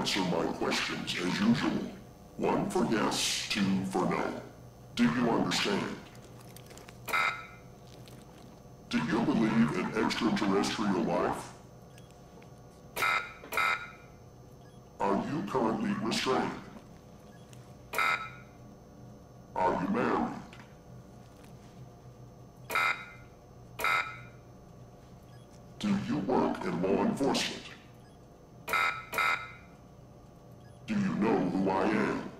answer my questions as usual. 1 for yes, 2 for no. Do you understand? Do you believe in extraterrestrial life? Are you currently restrained? Are you married? Do you work in law enforcement? Do you know who I am?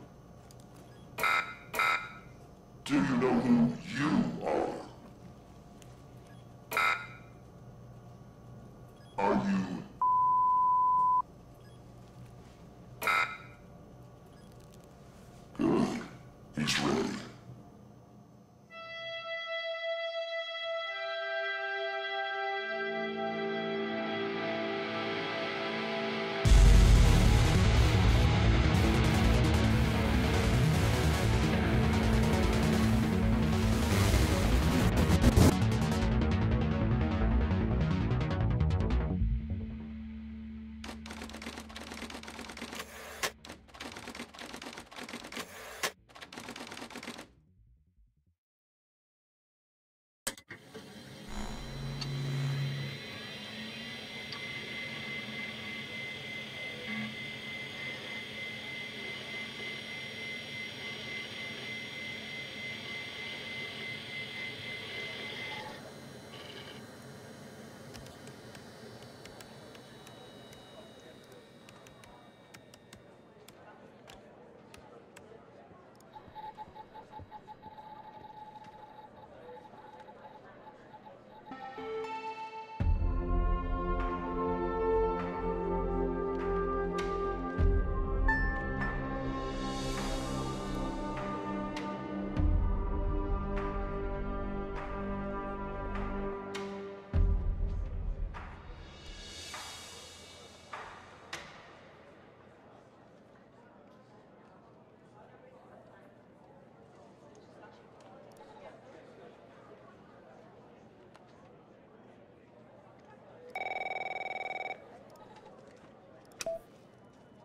Do you know who you are? Are you... Good. He's ready.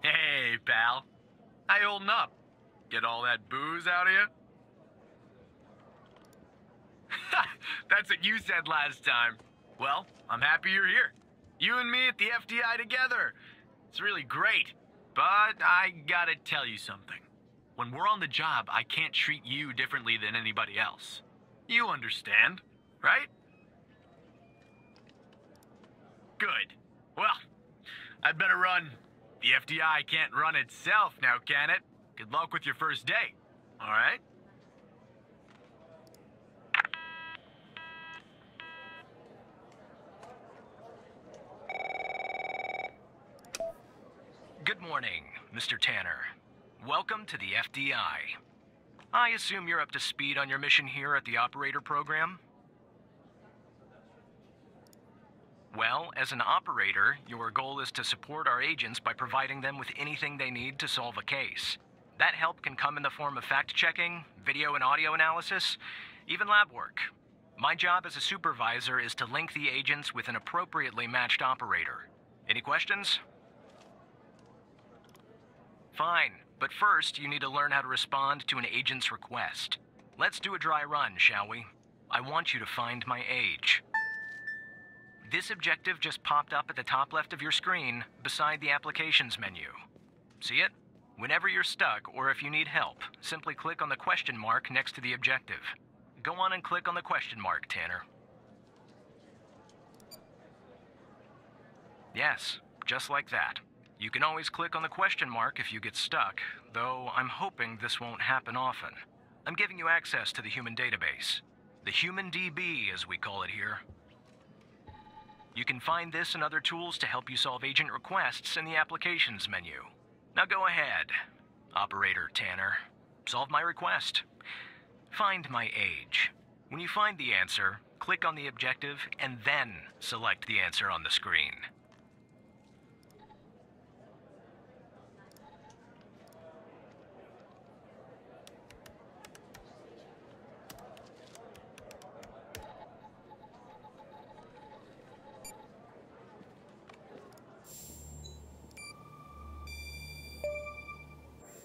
Hey, pal. How you holding up? Get all that booze out of you? That's what you said last time. Well, I'm happy you're here. You and me at the FDI together. It's really great. But I gotta tell you something. When we're on the job, I can't treat you differently than anybody else. You understand, right? Good. Well, I'd better run. The FDI can't run itself now, can it? Good luck with your first day, all right? Good morning, Mr. Tanner. Welcome to the FDI. I assume you're up to speed on your mission here at the operator program? Well, as an operator, your goal is to support our agents by providing them with anything they need to solve a case. That help can come in the form of fact-checking, video and audio analysis, even lab work. My job as a supervisor is to link the agents with an appropriately matched operator. Any questions? Fine, but first you need to learn how to respond to an agent's request. Let's do a dry run, shall we? I want you to find my age. This objective just popped up at the top left of your screen, beside the Applications menu. See it? Whenever you're stuck, or if you need help, simply click on the question mark next to the objective. Go on and click on the question mark, Tanner. Yes, just like that. You can always click on the question mark if you get stuck, though I'm hoping this won't happen often. I'm giving you access to the human database. The Human DB, as we call it here. You can find this and other tools to help you solve agent requests in the Applications menu. Now go ahead, Operator Tanner. Solve my request. Find my age. When you find the answer, click on the objective and then select the answer on the screen.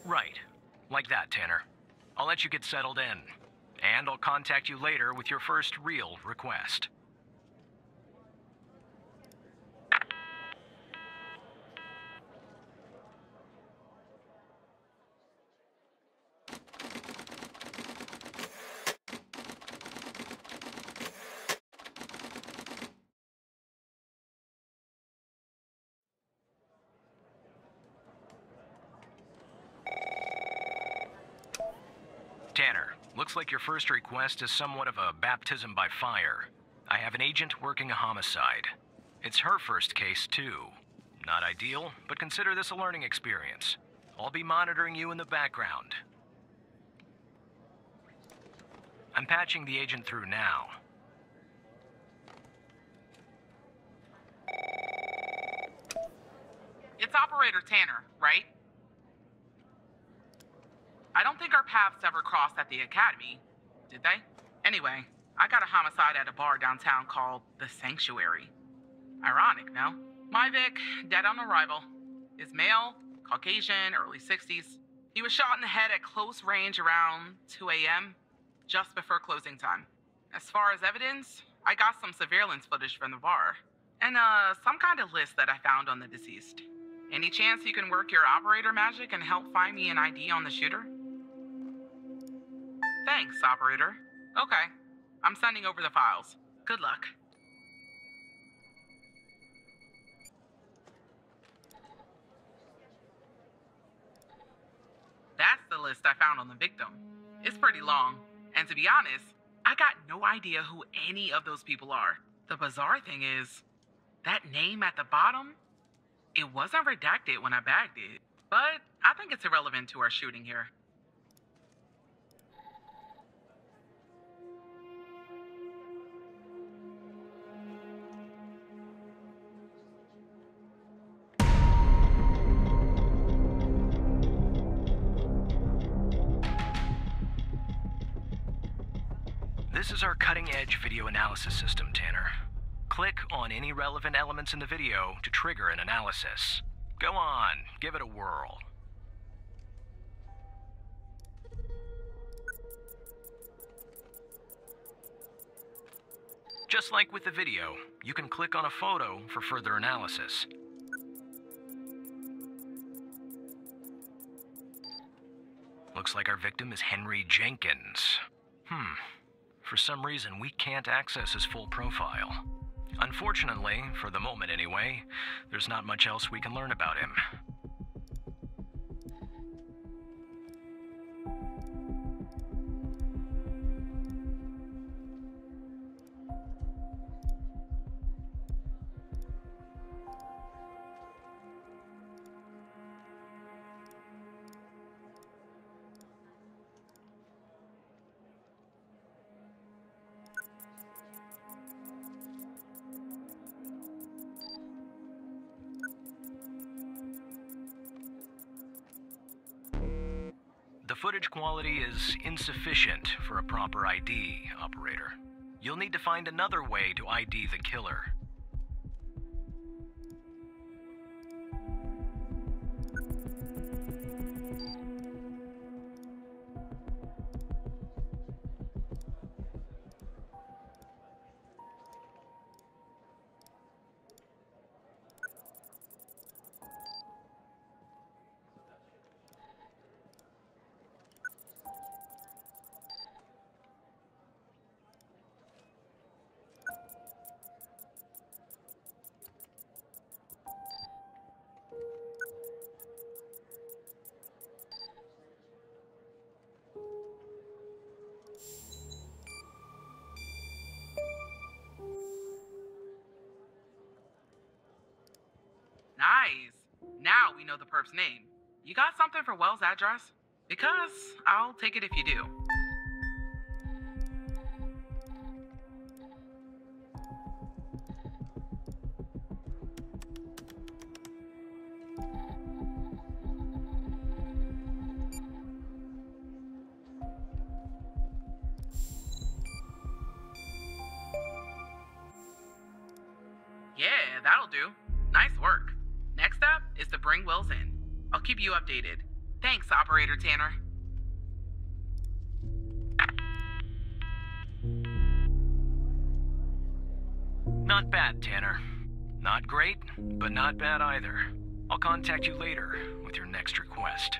Right. Like that, Tanner. I'll let you get settled in. And I'll contact you later with your first real request. Tanner, looks like your first request is somewhat of a baptism by fire. I have an agent working a homicide. It's her first case, too. Not ideal, but consider this a learning experience. I'll be monitoring you in the background. I'm patching the agent through now. It's Operator Tanner, right? I don't think our paths ever crossed at the Academy, did they? Anyway, I got a homicide at a bar downtown called The Sanctuary. Ironic, no? My Vic, dead on arrival. Is male, Caucasian, early 60s. He was shot in the head at close range around 2 a.m., just before closing time. As far as evidence, I got some surveillance footage from the bar. And, some kind of list that I found on the deceased. Any chance you can work your operator magic and help find me an ID on the shooter? Thanks, operator. Okay. I'm sending over the files. Good luck. That's the list I found on the victim. It's pretty long. And to be honest, I got no idea who any of those people are. The bizarre thing is, that name at the bottom, it wasn't redacted when I bagged it. But I think it's irrelevant to our shooting here. This is our cutting-edge video analysis system, Tanner. Click on any relevant elements in the video to trigger an analysis. Go on, give it a whirl. Just like with the video, you can click on a photo for further analysis. Looks like our victim is Henry Jenkins. For some reason, we can't access his full profile. Unfortunately, for the moment anyway, there's not much else we can learn about him. The footage quality is insufficient for a proper ID, operator. You'll need to find another way to ID the killer. Nice. Now we know the perp's name. You got something for Wells' address? Because I'll take it if you do. Yeah, that'll do. Nice work. Next up is to bring Wells in. I'll keep you updated. Thanks, Operator Tanner. Not bad, Tanner. Not great, but not bad either. I'll contact you later with your next request.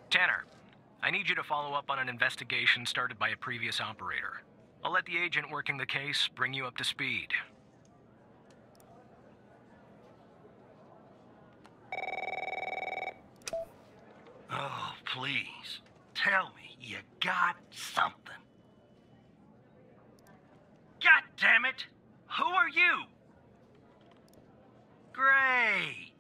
Tanner, I need you to follow up on an investigation started by a previous operator. I'll let the agent working the case bring you up to speed. Oh, please. Tell me you got something. God damn it! Who are you? Great.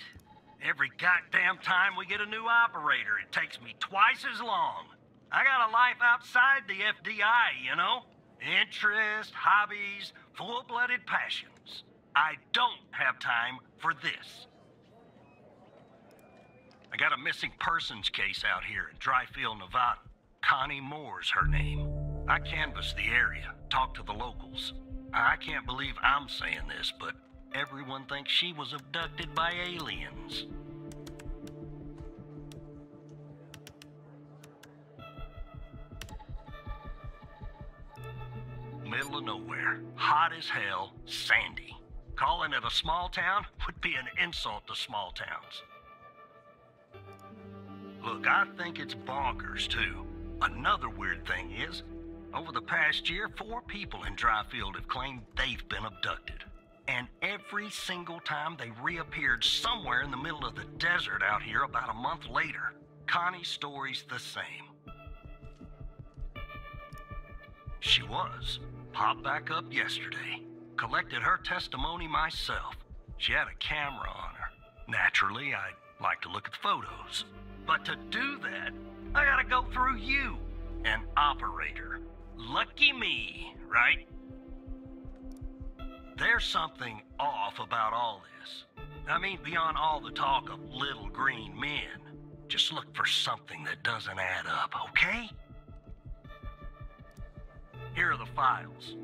Every goddamn time we get a new operator, it takes me twice as long. I got a life outside the FDI, you know? Interests, hobbies, full-blooded passions. I don't have time for this. I got a missing persons case out here in Dryfield, Nevada. Connie Moore's her name. I canvassed the area, talked to the locals. I can't believe I'm saying this, but everyone thinks she was abducted by aliens. Middle of nowhere, hot as hell, sandy. Calling it a small town would be an insult to small towns. Look, I think it's bonkers, too. Another weird thing is, over the past year, 4 people in Dryfield have claimed they've been abducted. And every single time they reappeared somewhere in the middle of the desert out here about a month later. Connie's story's the same. She was. Popped back up yesterday. Collected her testimony myself. She had a camera on her. Naturally, I'd like to look at the photos. But to do that, I gotta go through you, an operator. Lucky me, right? There's something off about all this. I mean, beyond all the talk of little green men. Just look for something that doesn't add up, okay? Here are the files.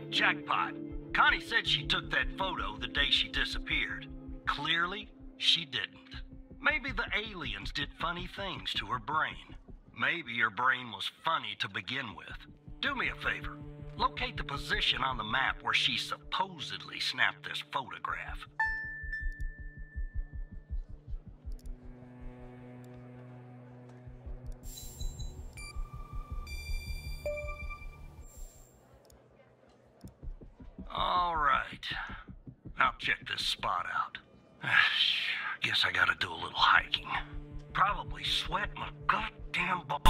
Jackpot. Connie said she took that photo the day she disappeared. Clearly, she didn't. Maybe the aliens did funny things to her brain. Maybe her brain was funny to begin with. Do me a favor. Locate the position on the map where she supposedly snapped this photograph. All right. I'll check this spot out. Guess I gotta do a little hiking. Probably sweat my goddamn butt.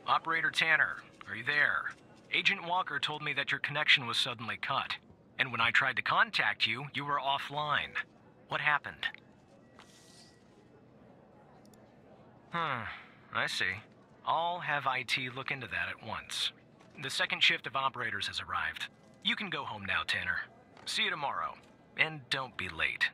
Operator Tanner, are you there? Agent Walker told me that your connection was suddenly cut. And when I tried to contact you, you were offline. What happened? I see. I'll have IT look into that at once. The second shift of operators has arrived. You can go home now, Tanner. See you tomorrow. And don't be late.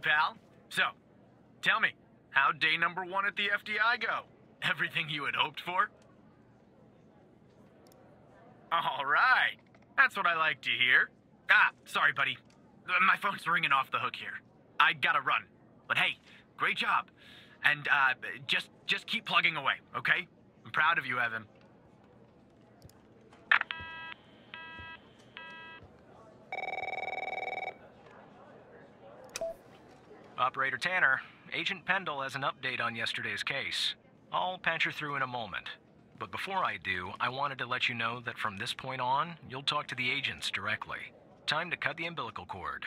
pal. So, tell me, how'd day number 1 at the FDI go? Everything you had hoped for? All right. That's what I like to hear. Sorry, buddy. My phone's ringing off the hook here. I gotta run. But hey, great job. And, just keep plugging away, okay? I'm proud of you, Evan. Operator Tanner, Agent Pendle has an update on yesterday's case. I'll patch her through in a moment. But before I do, I wanted to let you know that from this point on, you'll talk to the agents directly. Time to cut the umbilical cord.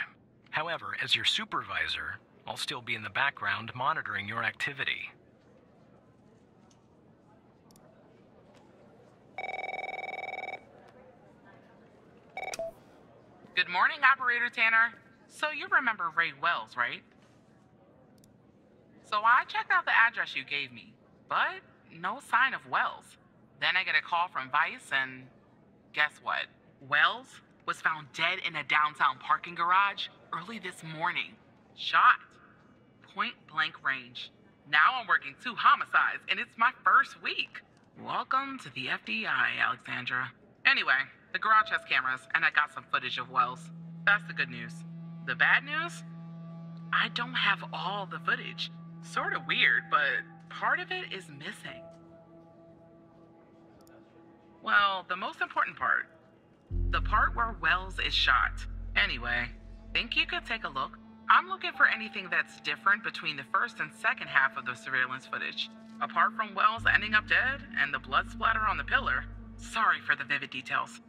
However, as your supervisor, I'll still be in the background monitoring your activity. Good morning, Operator Tanner. So you remember Ray Wells, right? So I checked out the address you gave me, but no sign of Wells. Then I get a call from Vice, and guess what? Wells was found dead in a downtown parking garage early this morning. Shot. Point blank range. Now I'm working 2 homicides, and it's my first week. Welcome to the FDI, Alexandra. Anyway, the garage has cameras, and I got some footage of Wells. That's the good news. The bad news? I don't have all the footage. Sort of weird, but part of it is missing. Well, the most important part. The part where Wells is shot. Anyway, think you could take a look? I'm looking for anything that's different between the first and second half of the surveillance footage. Apart from Wells ending up dead and the blood splatter on the pillar. Sorry for the vivid details.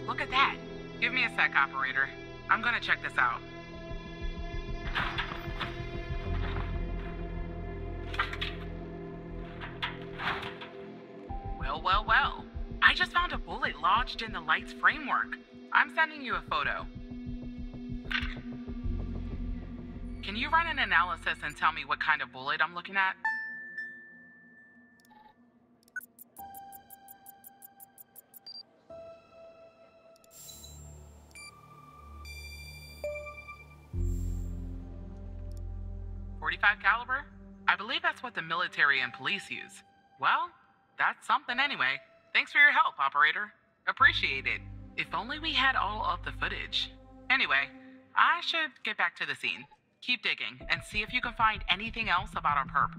Look at that. Give me a sec, operator. I'm gonna check this out. Well. I just found a bullet lodged in the light's framework. I'm sending you a photo. Can you run an analysis and tell me what kind of bullet I'm looking at? .45 caliber? I believe that's what the military and police use. Well, that's something anyway. Thanks for your help, operator. Appreciate it. If only we had all of the footage. Anyway, I should get back to the scene. Keep digging and see if you can find anything else about our perp.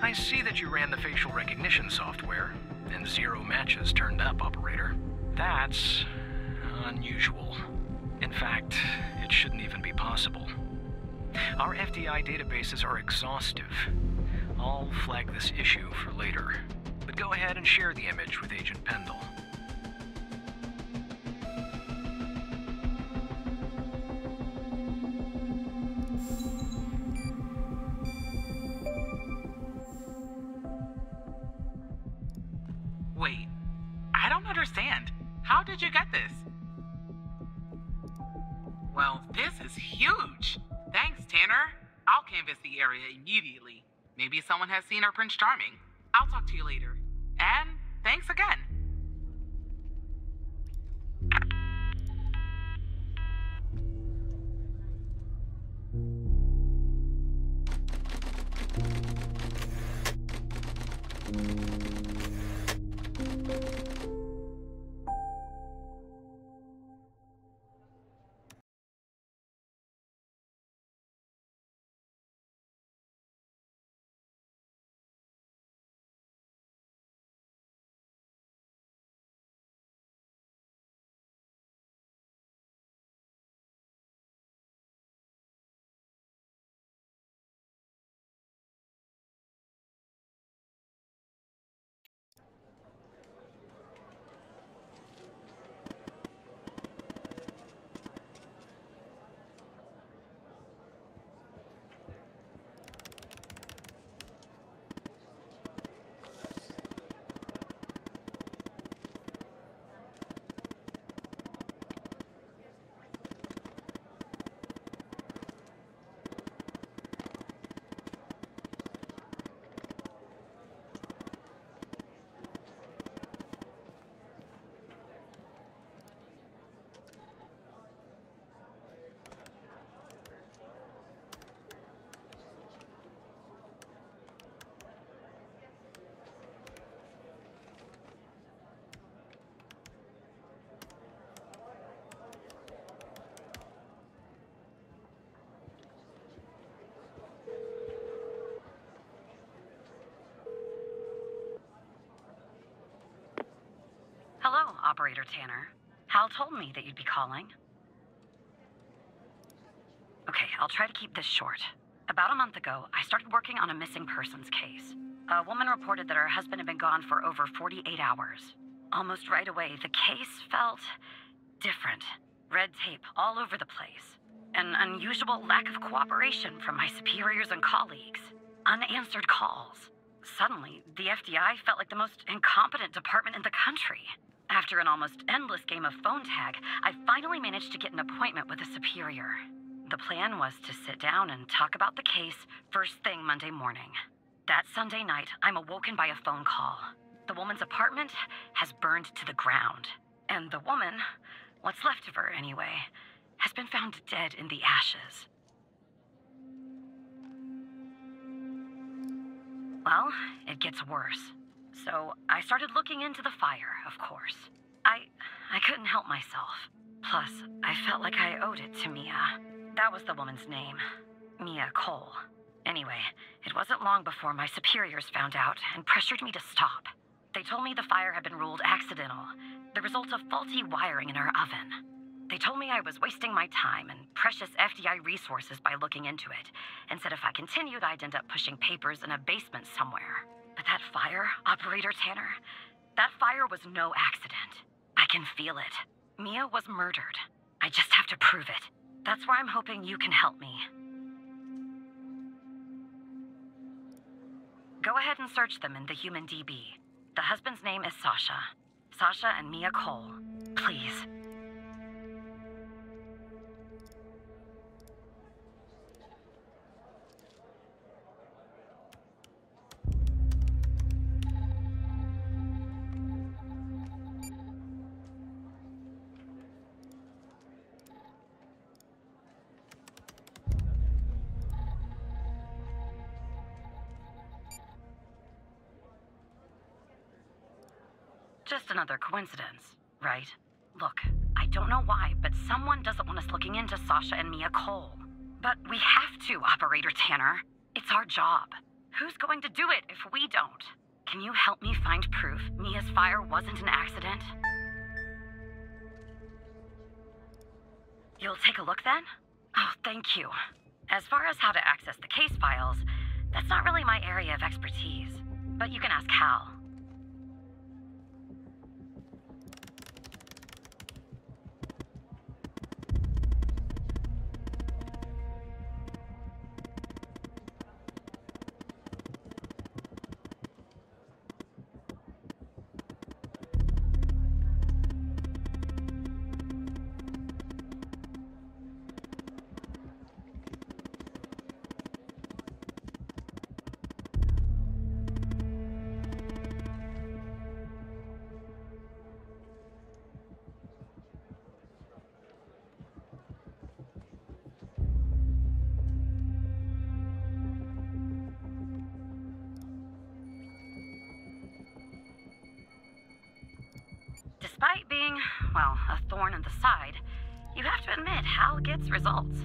I see that you ran the facial recognition software, and 0 matches turned up, Operator. That's unusual. In fact, it shouldn't even be possible. Our FDI databases are exhaustive. I'll flag this issue for later, but go ahead and share the image with Agent Pendle. Wait, I don't understand. How did you get this? Well, this is huge. Thanks, Tanner. I'll canvass the area immediately. Maybe someone has seen our Prince Charming. I'll talk to you later. And thanks again. Hello, Operator Tanner. Hal told me that you'd be calling. Okay, I'll try to keep this short. About a month ago, I started working on a missing persons case. A woman reported that her husband had been gone for over 48 hours. Almost right away, the case felt different. Red tape all over the place. An unusual lack of cooperation from my superiors and colleagues. Unanswered calls. Suddenly, the FDI felt like the most incompetent department in the country. After an almost endless game of phone tag, I finally managed to get an appointment with a superior. The plan was to sit down and talk about the case first thing Monday morning. That Sunday night, I'm awoken by a phone call. The woman's apartment has burned to the ground. And the woman, what's left of her anyway, has been found dead in the ashes. Well, it gets worse. So I started looking into the fire, of course. I couldn't help myself. Plus, I felt like I owed it to Mia. That was the woman's name. Mia Cole. Anyway, it wasn't long before my superiors found out and pressured me to stop. They told me the fire had been ruled accidental, the result of faulty wiring in her oven. They told me I was wasting my time and precious FDI resources by looking into it, and said if I continued, I'd end up pushing papers in a basement somewhere. But that fire, Operator Tanner, that fire was no accident. I can feel it. Mia was murdered. I just have to prove it. That's where I'm hoping you can help me. Go ahead and search them in the Human DB. The husband's name is Sasha. Sasha and Mia Cole. Please. Just another coincidence, right? Look, I don't know why, but someone doesn't want us looking into Sasha and Mia Cole. But we have to, Operator Tanner. It's our job. Who's going to do it if we don't? Can you help me find proof Mia's fire wasn't an accident? You'll take a look then? Oh, thank you. As far as how to access the case files, that's not really my area of expertise. But you can ask Hal. Despite being, well, a thorn in the side, you have to admit Hal gets results.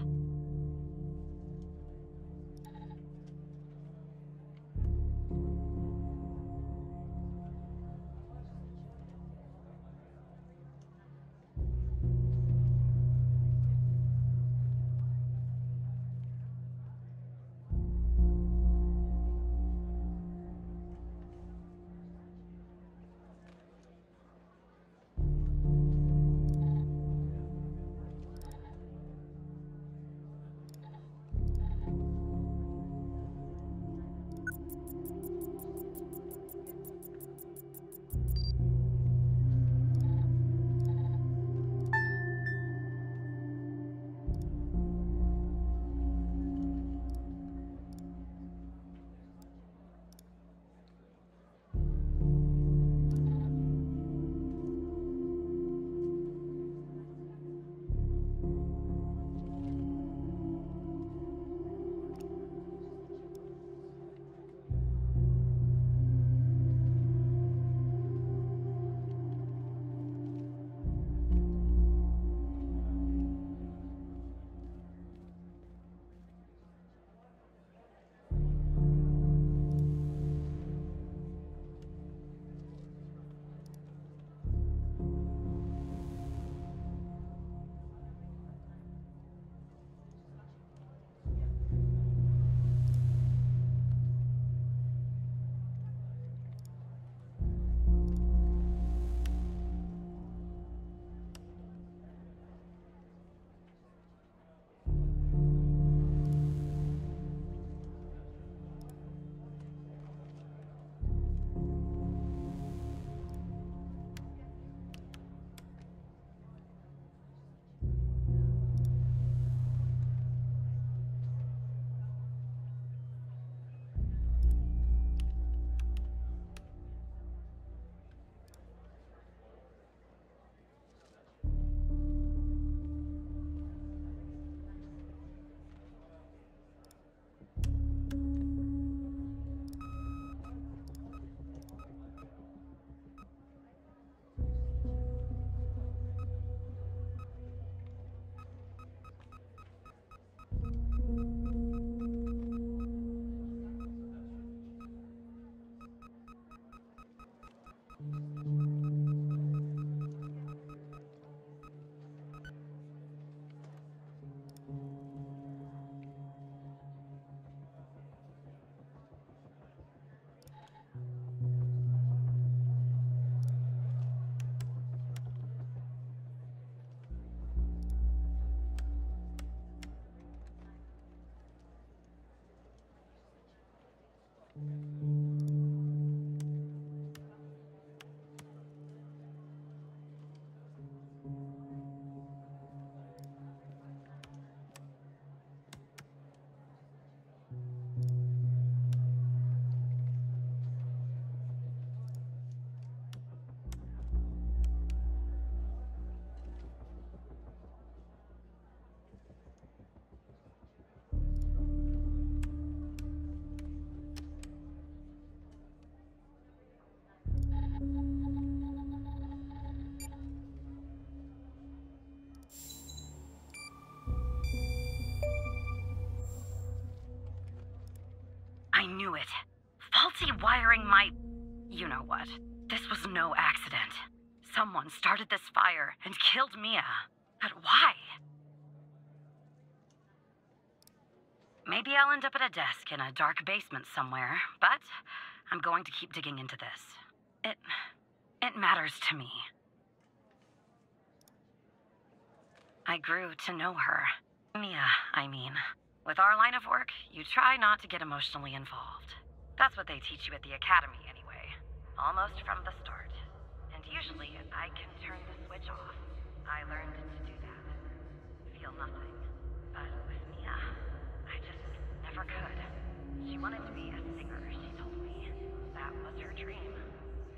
I knew it. Faulty wiring my... you know what. This was no accident. Someone started this fire and killed Mia. But why? Maybe I'll end up at a desk in a dark basement somewhere, but I'm going to keep digging into this. It matters to me. I grew to know her. Mia, I mean. With our line of work, you try not to get emotionally involved. That's what they teach you at the academy anyway. Almost from the start. And usually, I can turn the switch off. I learned to do that. Feel nothing. But with Mia, I just never could. She wanted to be a singer, she told me. That was her dream.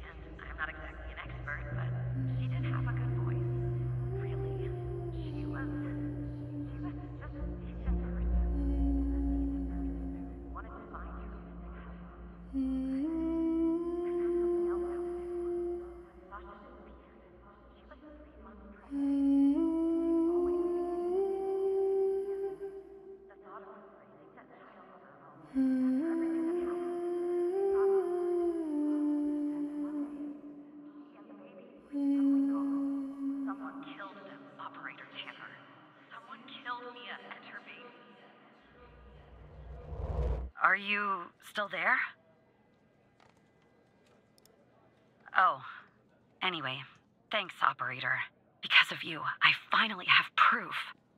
And I'm not exactly an expert, but she did have a good voice. Really. She was just a decent person. Wanted to find her missing house. Are you still there? Oh, anyway, thanks, operator. Because of you, I finally have proof.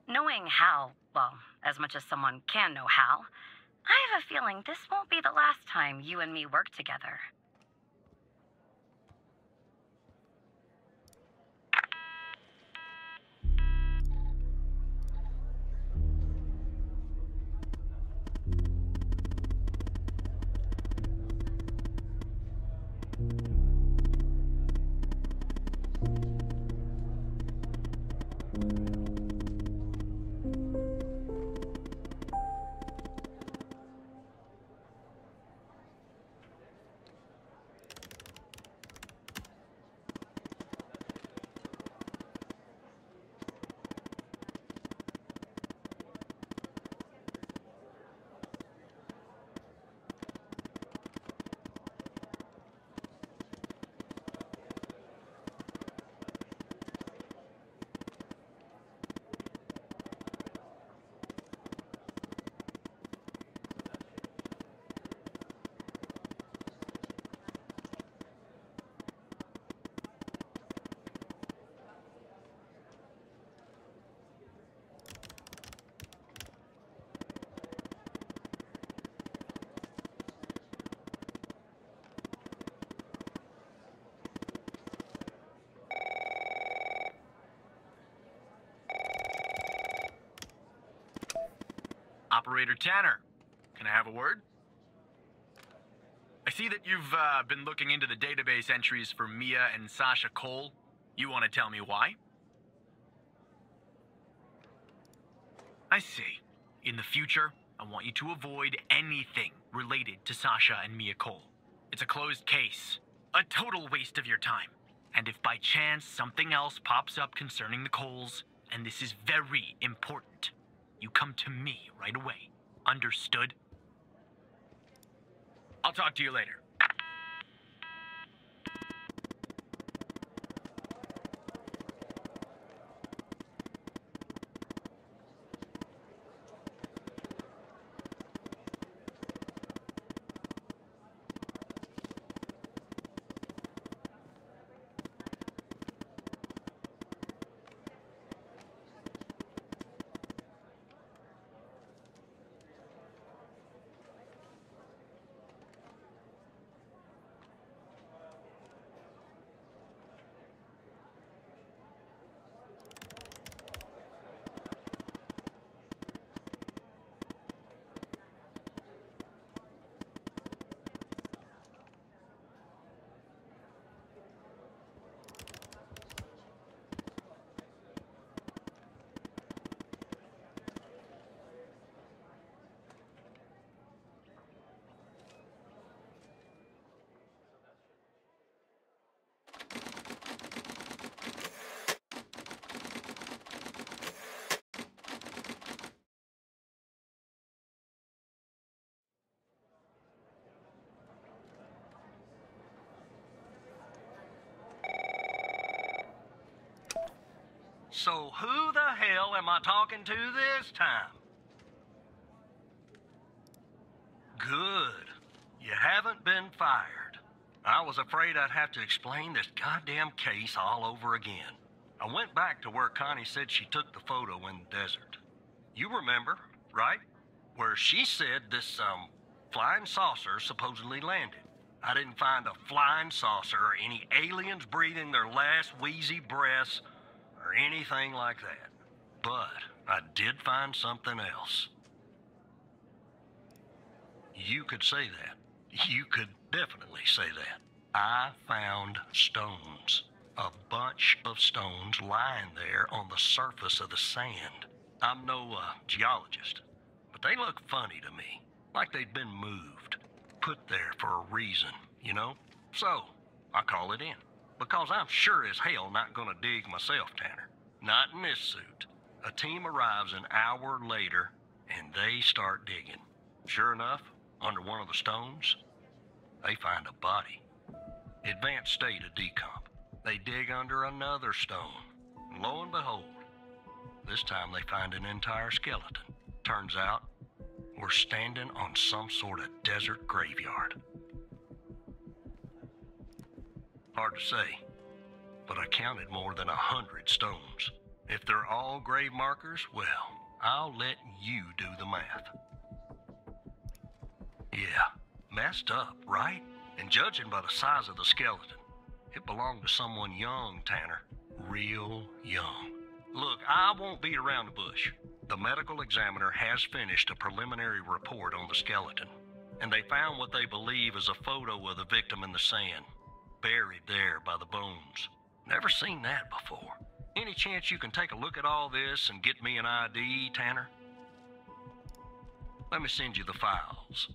Knowing Hal, well, as much as someone can know Hal, I have a feeling this won't be the last time you and me work together. Operator Tanner, can I have a word? I see that you've been looking into the database entries for Mia and Sasha Cole. You want to tell me why? I see. In the future, I want you to avoid anything related to Sasha and Mia Cole. It's a closed case. A total waste of your time. And if by chance something else pops up concerning the Coles, and this is very important, you come to me right away. Understood? I'll talk to you later. So who the hell am I talking to this time? Good. You haven't been fired. I was afraid I'd have to explain this goddamn case all over again. I went back to where Connie said she took the photo in the desert. You remember, right? Where she said this, flying saucer supposedly landed. I didn't find a flying saucer or any aliens breathing their last wheezy breaths or anything like that. But I did find something else. You could say that. You could definitely say that. I found stones. A bunch of stones lying there on the surface of the sand. I'm no geologist, but they look funny to me. Like they'd been moved. Put there for a reason, you know? So, I call it in. Because I'm sure as hell not gonna dig myself, Tanner. Not in this suit. A team arrives an hour later, and they start digging. Sure enough, under one of the stones, they find a body. Advanced state of decomp. They dig under another stone. And lo and behold, this time they find an entire skeleton. Turns out, we're standing on some sort of desert graveyard. Hard to say, but I counted more than 100 stones. If they're all grave markers, well, I'll let you do the math. Yeah, messed up, right? And judging by the size of the skeleton, it belonged to someone young, Tanner. Real young. Look, I won't beat around the bush. The medical examiner has finished a preliminary report on the skeleton, and they found what they believe is a photo of the victim in the sand, buried there by the bones. Never seen that before. Any chance you can take a look at all this and get me an ID, Tanner? Let me send you the files.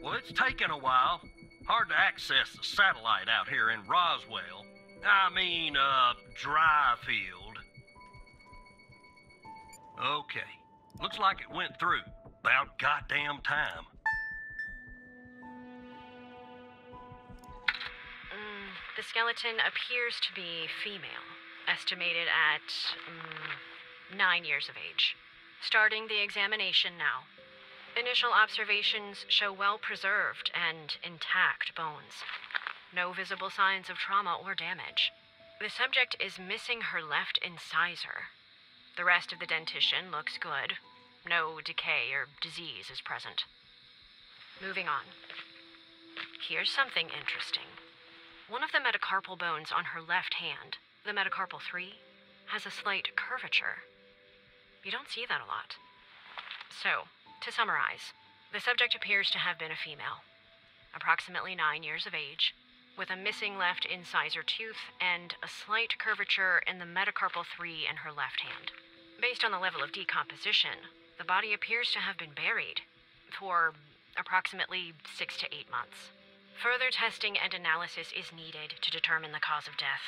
Well, it's taken a while. Hard to access the satellite out here in Roswell. Dryfield. Okay. Looks like it went through. About goddamn time. The skeleton appears to be female, estimated at 9 years of age. Starting the examination now. Initial observations show well-preserved and intact bones. No visible signs of trauma or damage. The subject is missing her left incisor. The rest of the dentition looks good. No decay or disease is present. Moving on. Here's something interesting. One of the metacarpal bones on her left hand, the metacarpal 3, has a slight curvature. You don't see that a lot. So, to summarize, the subject appears to have been a female, approximately 9 years of age, with a missing left incisor tooth and a slight curvature in the metacarpal 3 in her left hand. Based on the level of decomposition, the body appears to have been buried for approximately 6 to 8 months. Further testing and analysis is needed to determine the cause of death.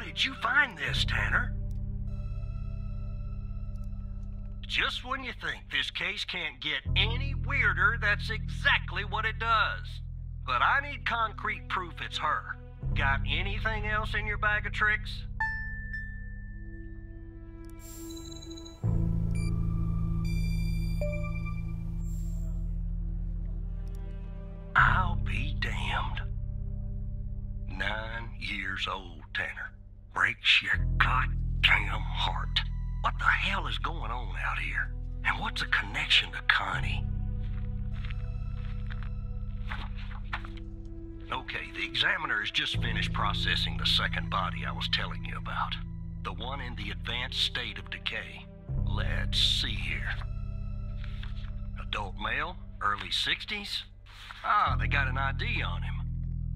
did you find this, Tanner? Just when you think this case can't get any weirder, that's exactly what it does. But I need concrete proof it's her. Got anything else in your bag of tricks? I'll be damned. 9 years old, Tanner. Breaks your goddamn heart. What the hell is going on out here? And what's a connection to Connie? Okay, the examiner has just finished processing the second body I was telling you about. The one in the advanced state of decay. Let's see here. Adult male, early 60s. Ah, they got an ID on him.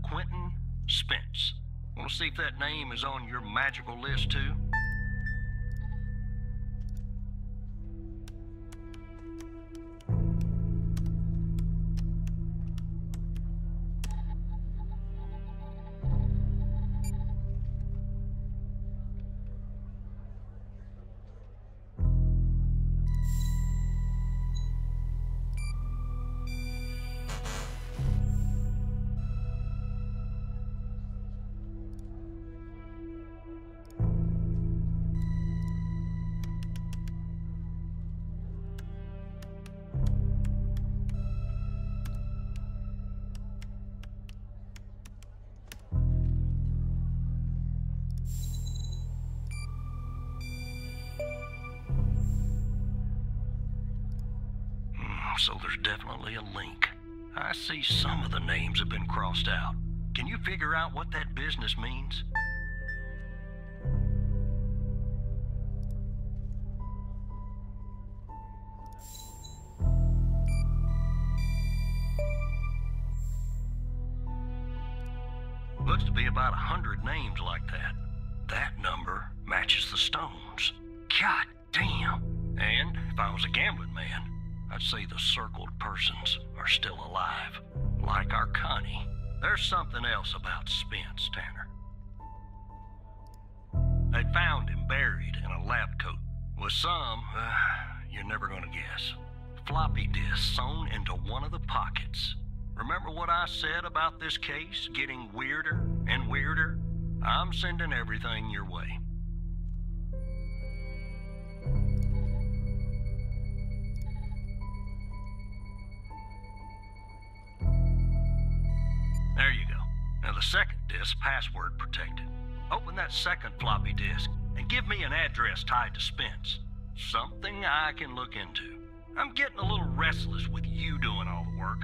Quentin Spence. Want to see if that name is on your magical list too? So there's definitely a link. I see some of the names have been crossed out. Can you figure out what that business means? Looks to be about 100 names like that. That number matches the stones. God damn. And if I was a gambling man, I'd say the circled persons are still alive. Like our Connie. There's something else about Spence, Tanner. They found him buried in a lab coat. With some, you're never gonna guess. Floppy disk sewn into one of the pockets. Remember what I said about this case getting weirder and weirder? I'm sending everything your way. There you go. Now the second disk, password protected. Open that second floppy disk and give me an address tied to Spence. Something I can look into. I'm getting a little restless with you doing all the work.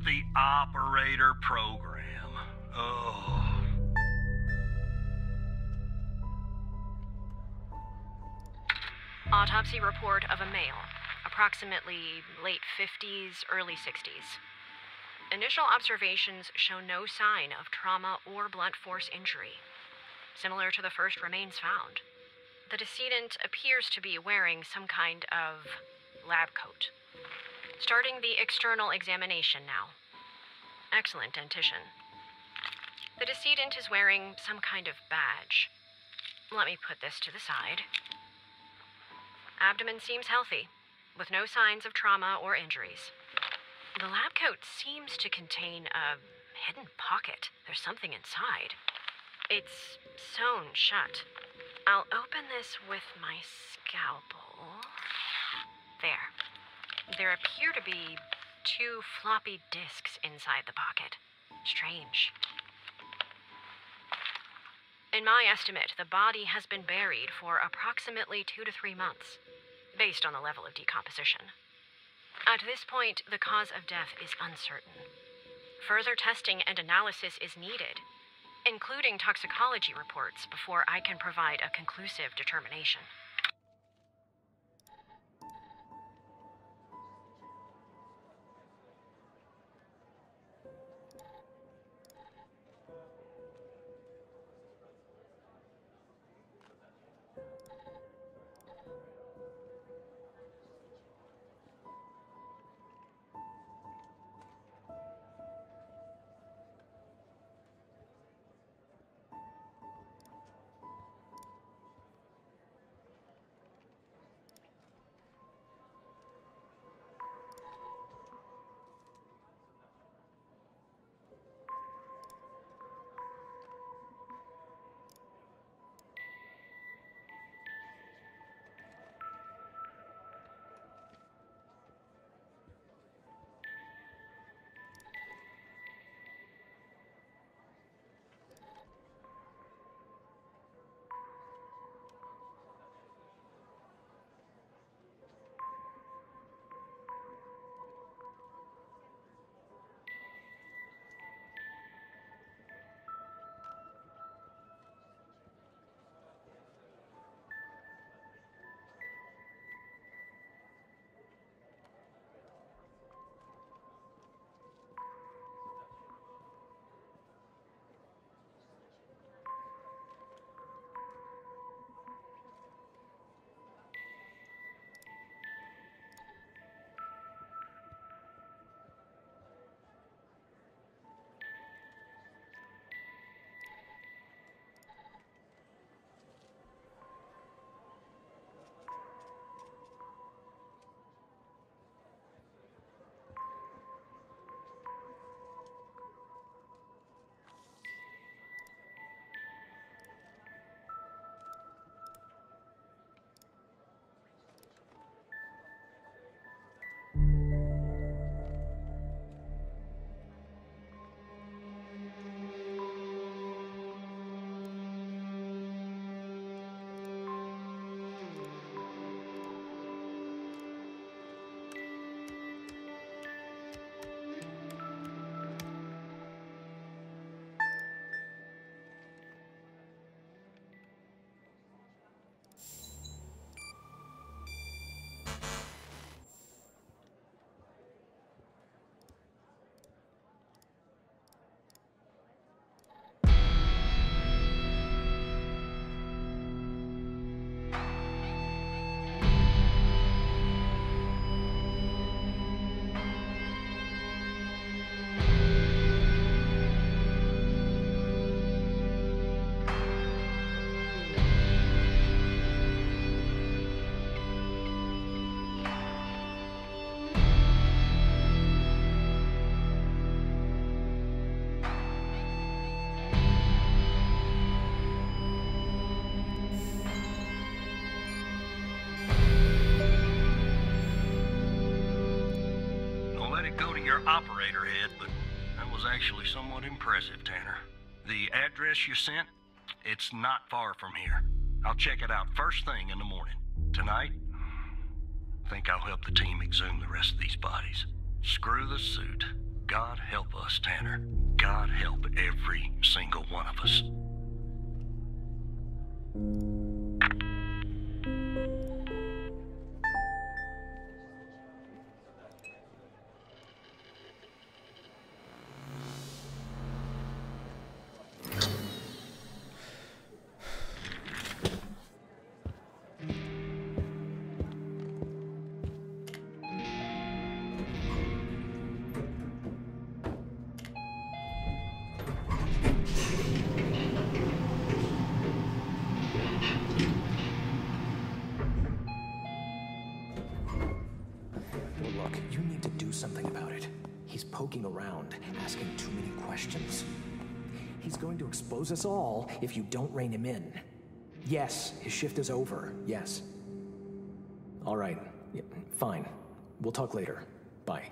The operator program. Oh. Autopsy report of a male, approximately late 50s, early 60s. Initial observations show no sign of trauma or blunt force injury, similar to the first remains found. The decedent appears to be wearing some kind of lab coat. Starting the external examination now. Excellent dentition. The decedent is wearing some kind of badge. Let me put this to the side. Abdomen seems healthy, with no signs of trauma or injuries. The lab coat seems to contain a hidden pocket. There's something inside. It's sewn shut. I'll open this with my scalpel. There. There appear to be 2 floppy disks inside the pocket. Strange. In my estimate, the body has been buried for approximately 2 to 3 months, based on the level of decomposition. At this point, the cause of death is uncertain. Further testing and analysis is needed, including toxicology reports, before I can provide a conclusive determination. operator head, but that was actually somewhat impressive, Tanner. The address you sent, it's not far from here. I'll check it out first thing in the morning. Tonight, I think I'll help the team exhume the rest of these bodies. Screw the suit. God help us, Tanner. God help every single one of us. Look, you need to do something about it. He's poking around, asking too many questions. He's going to expose us all if you don't rein him in. Yes, his shift is over. Yes. All right. Yeah, fine. We'll talk later. Bye.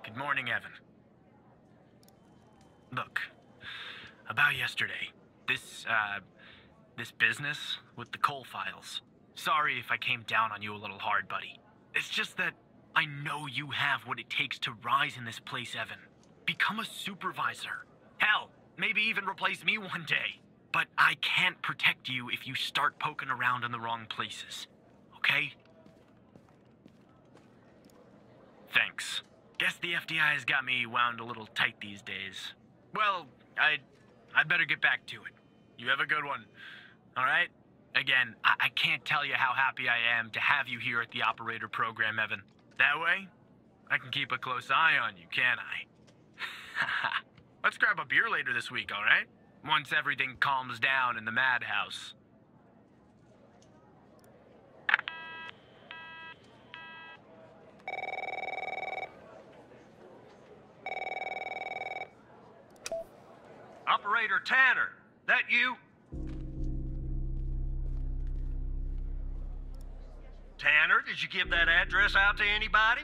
Good morning, Evan. Look, about yesterday, this business with the Cole files. Sorry if I came down on you a little hard, buddy. It's just that I know you have what it takes to rise in this place, Evan. Become a supervisor. Hell, maybe even replace me one day. But I can't protect you if you start poking around in the wrong places. Okay? Thanks. Guess the FDI has got me wound a little tight these days. Well, I'd better get back to it. You have a good one. All right? Again, I can't tell you how happy I am to have you here at the operator program, Evan. That way, I can keep a close eye on you, can't I? Let's grab a beer later this week, all right? Once everything calms down in the madhouse. Operator Tanner, that you? Tanner, did you give that address out to anybody?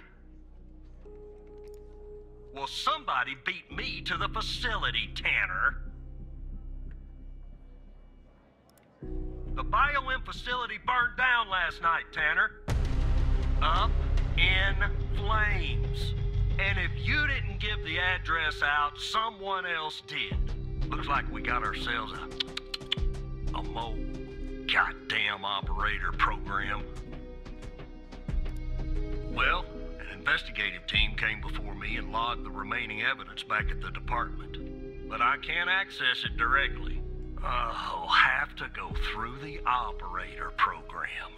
Well, somebody beat me to the facility, Tanner. The BioM facility burned down last night, Tanner. Up in flames. And if you didn't give the address out, someone else did. Looks like we got ourselves a mole goddamn operator program. Well, an investigative team came before me and logged the remaining evidence back at the department. But I can't access it directly. I'll have to go through the operator program.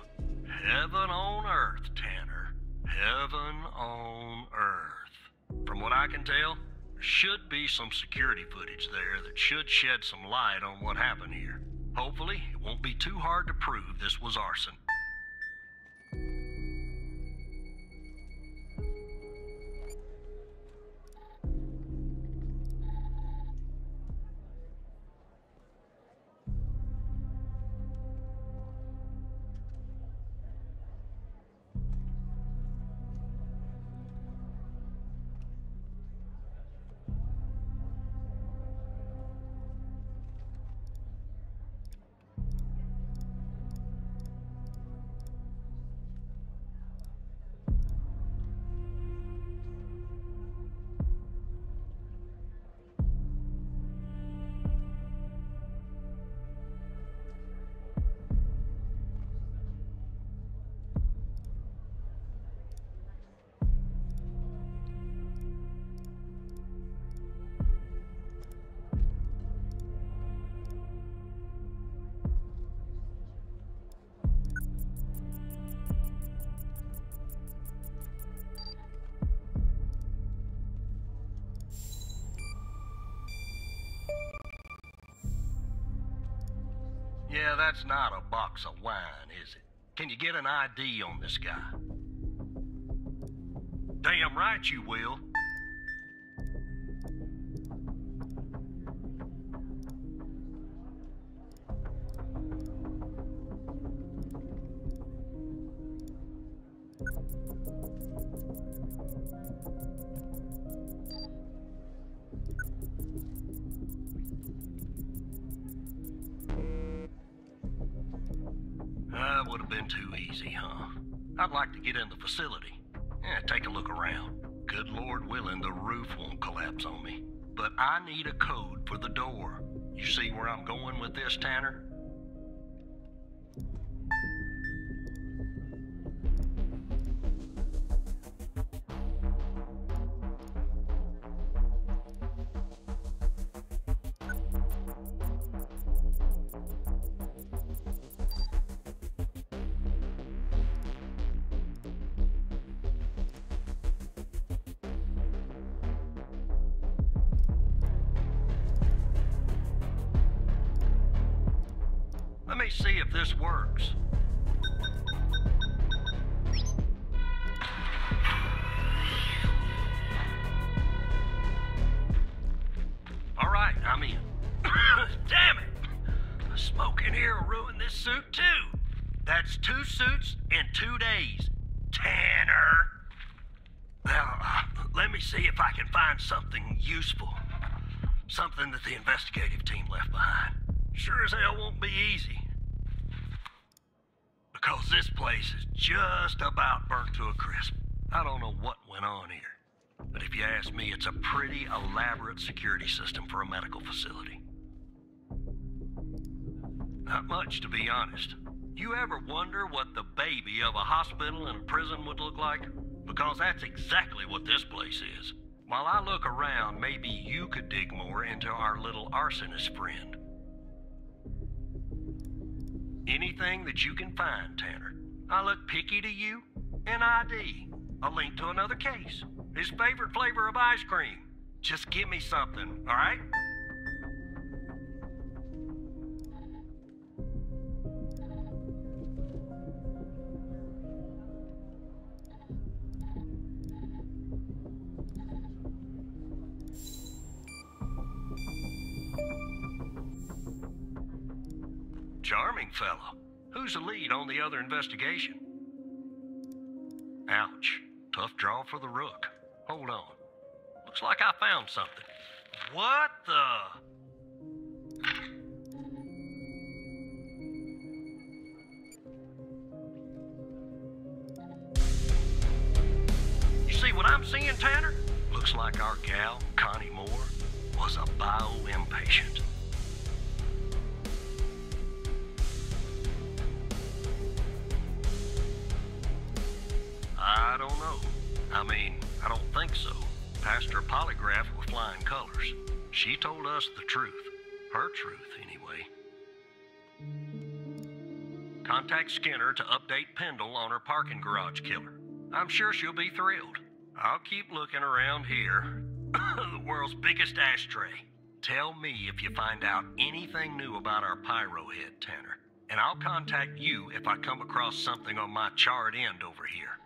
Heaven on earth, Tanner. Heaven on earth. From what I can tell, there should be some security footage there that should shed some light on what happened here. Hopefully, it won't be too hard to prove this was arson. Yeah, that's not a box of wine, is it? Can you get an ID on this guy? Damn right you will. That would have been too easy, huh? I'd like to get in the facility. Take a look around. Good Lord willing, the roof won't collapse on me. But I need a code for the door. You see where I'm going with this, Tanner? Let me see if this works. All right, I'm in. Damn it! The smoke in here will ruin this suit too. That's 2 suits in 2 days. Tanner! Well, let me see if I can find something useful. Something that the investigative team left behind. Sure as hell won't be easy. Because this place is just about burnt to a crisp. I don't know what went on here. But if you ask me, it's a pretty elaborate security system for a medical facility. Not much, to be honest. You ever wonder what the baby of a hospital and a prison would look like? Because that's exactly what this place is. While I look around, maybe you could dig more into our little arsonist friend. Anything that you can find, Tanner. I look picky to you. An ID. A link to another case. His favorite flavor of ice cream. Just give me something, all right? Charming fellow. Who's the lead on the other investigation? Ouch. Tough draw for the rook. Hold on. Looks like I found something. What the? You see what I'm seeing, Tanner? Looks like our gal, Connie Moore, was a bio-impatient. I don't know. I mean, I don't think so. Passed her polygraph with flying colors. She told us the truth. Her truth, anyway. Contact Skinner to update Pendle on her parking garage killer. I'm sure she'll be thrilled. I'll keep looking around here. The world's biggest ashtray. Tell me if you find out anything new about our pyro head, Tanner. And I'll contact you if I come across something on my charred end over here.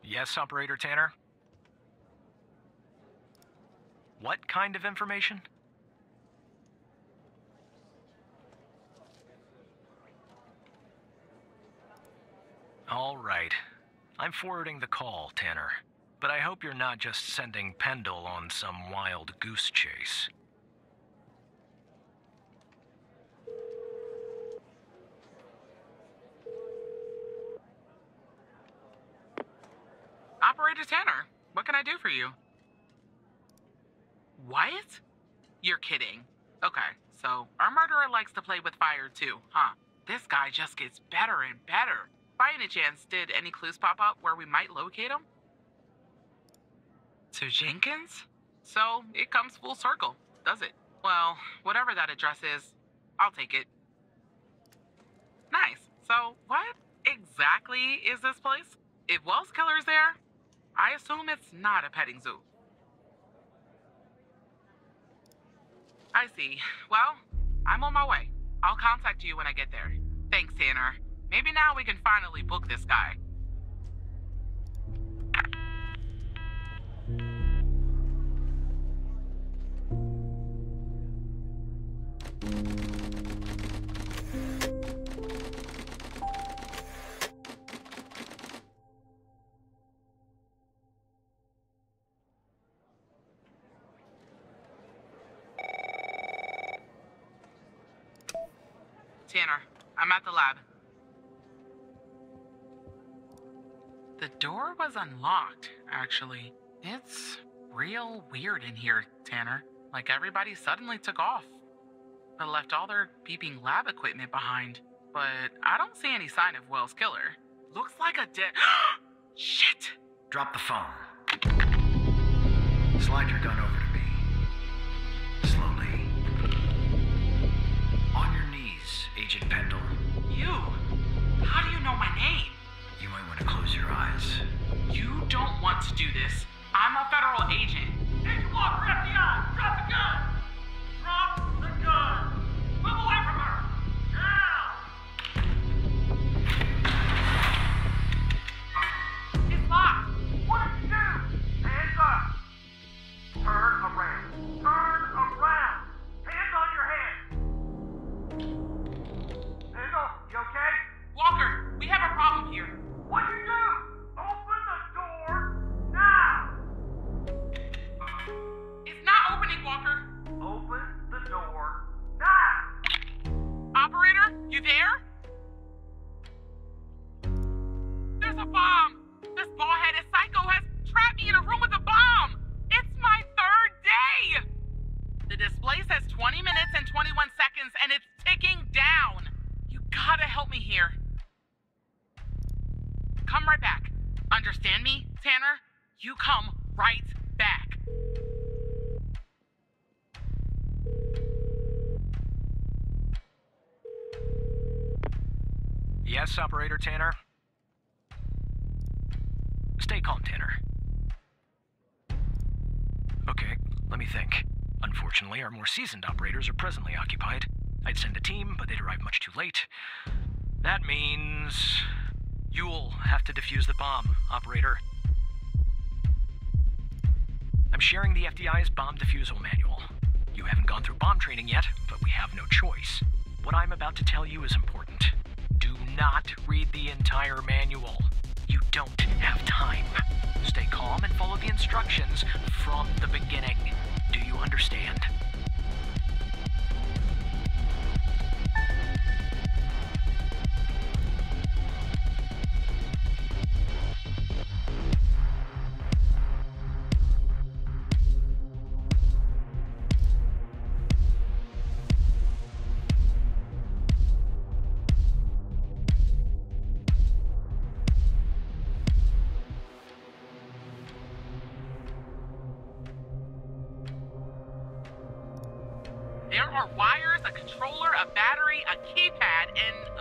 Yes, Operator Tanner? What kind of information? All right. I'm forwarding the call, Tanner. But I hope you're not just sending Pendle on some wild goose chase. Operator Tanner, what can I do for you? What? You're kidding. Okay, so our murderer likes to play with fire too, huh? This guy just gets better and better. By any chance, did any clues pop up where we might locate him? To Jenkins? So, it comes full circle, does it? Well, whatever that address is, I'll take it. Nice. So, what exactly is this place? If Wells Killer's there, I assume it's not a petting zoo. I see. Well, I'm on my way. I'll contact you when I get there. Thanks, Tanner. Maybe now we can finally book this guy. Tanner, I'm at the lab. The door was unlocked, actually. It's real weird in here, Tanner. Like everybody suddenly took off, but left all their beeping lab equipment behind. But I don't see any sign of Wells Killer. Looks like a dead... Shit! Drop the phone. Slide your gun over to me. Slowly. On your knees, Agent Pendle. You? How do you know my name? You might want to close your eyes. You don't want to do this. I'm a federal agent. Agent Walker, FBI! Drop the gun! Drop the gun! Move away from her! Now! It's locked. What did you do? Hands up! Turn around. Turn around! Hands on your head! Pendle, you okay? Walker, we have a problem here. What'd you do? Open the door now! It's not opening, Walker. Open the door now! Operator, you there? There's a bomb. This bald-headed psycho has trapped me in a room with a bomb. It's my third day. The display says 20 minutes and 21 seconds, and it's ticking down. You gotta help me here. Come right back. Understand me, Tanner? You come right back. Yes, Operator Tanner? Stay calm, Tanner. Okay, let me think. Unfortunately, our more seasoned operators are presently occupied. I'd send a team, but they'd arrive much too late. That means... you'll have to defuse the bomb, Operator. I'm sharing the FDI's bomb defusal manual. You haven't gone through bomb training yet, but we have no choice. What I'm about to tell you is important. Do not read the entire manual. You don't have time. Stay calm and follow the instructions from the beginning. Do you understand? There are wires, a controller, a battery, a keypad, and,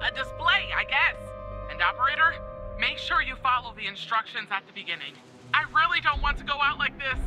a display, I guess. And operator, make sure you follow the instructions at the beginning. I really don't want to go out like this.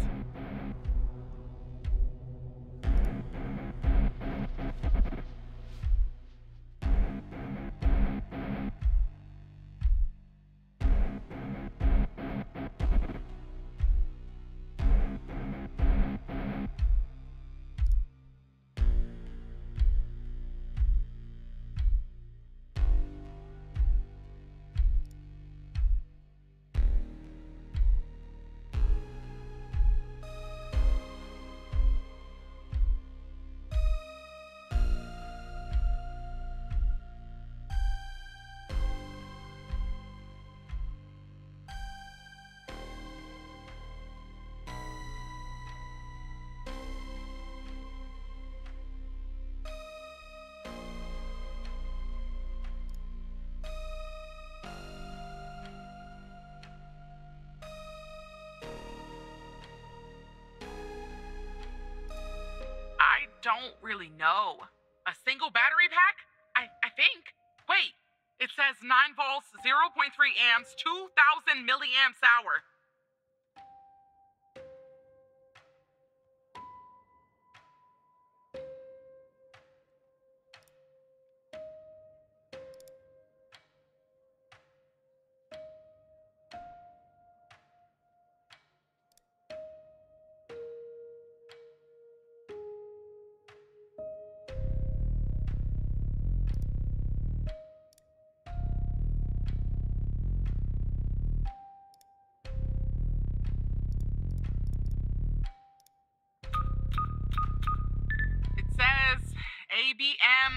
don't really know. A single battery pack? I think. Wait, it says 9 volts, 0.3 amps, 2,000 milliamps hour. Says ABM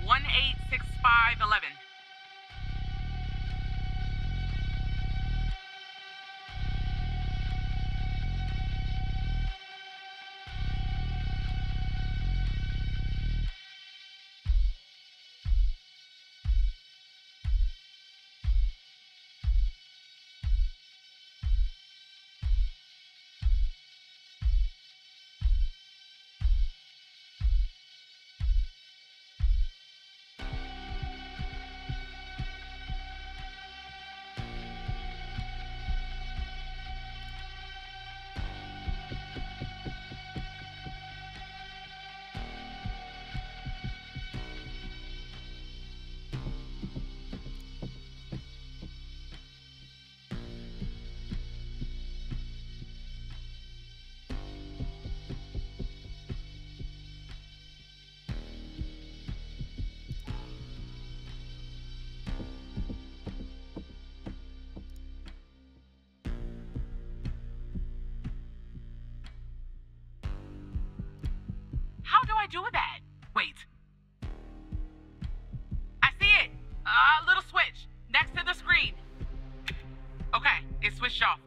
186511. How do I do that? Wait. I see it! A little switch next to the screen. Okay, it's switched off.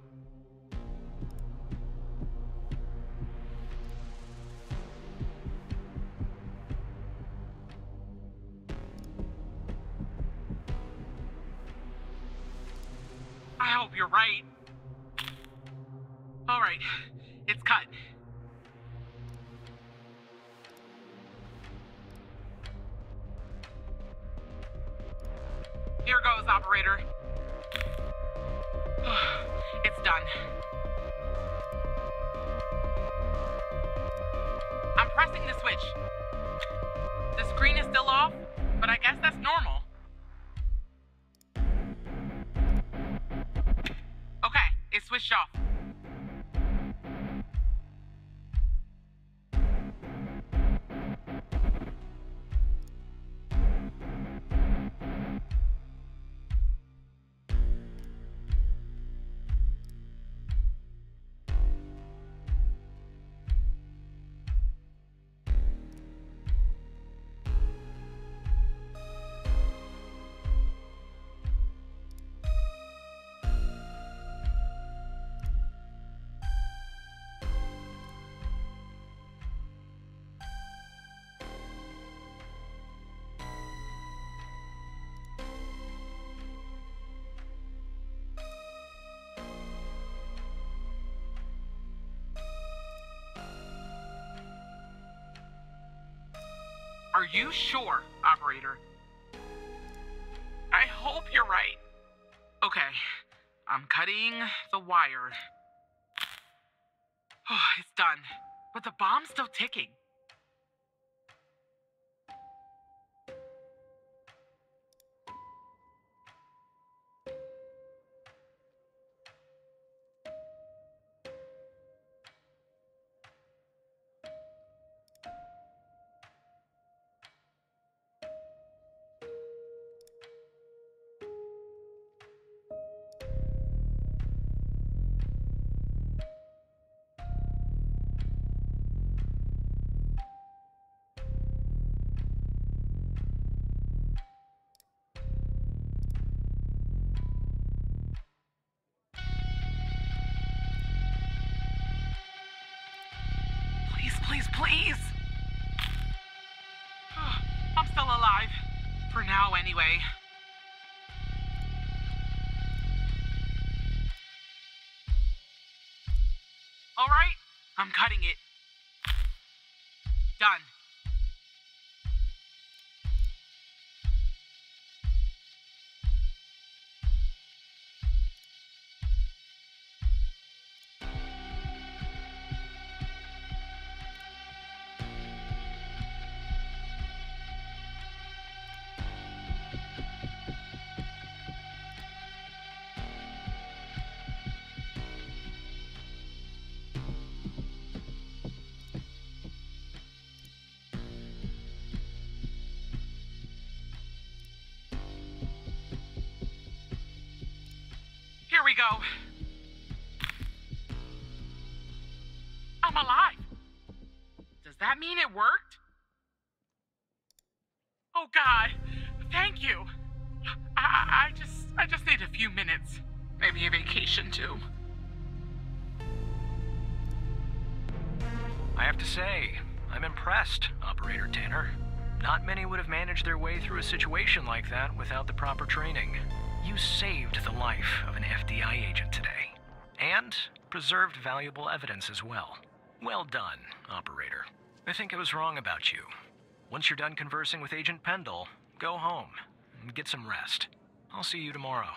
I hope you're right. All right, it's cut. Here goes, operator. It's done. I'm pressing the switch. The screen is still off, but I guess that's normal. Okay, it's switched off. Are you sure, operator? I hope you're right. Okay, I'm cutting the wire. Oh, it's done. But the bomb's still ticking. Please! I'm still alive. For now, anyway. Alright, I'm cutting it. Done. Here we go. I'm alive. Does that mean it worked? Oh God, thank you. I just need a few minutes. Maybe a vacation too. I have to say, I'm impressed, Operator Tanner. Not many would have managed their way through a situation like that without the proper training. You saved the life of an FDI agent today, and preserved valuable evidence as well. Well done, Operator. I think I was wrong about you. Once you're done conversing with Agent Pendle, go home and get some rest. I'll see you tomorrow.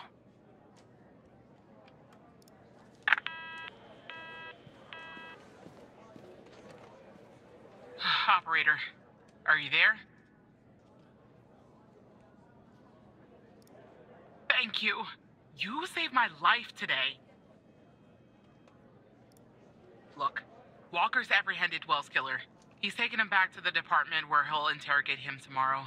Operator, are you there? Thank you. You saved my life today. Look, Walker's apprehended Wells' killer. He's taken him back to the department where he'll interrogate him tomorrow.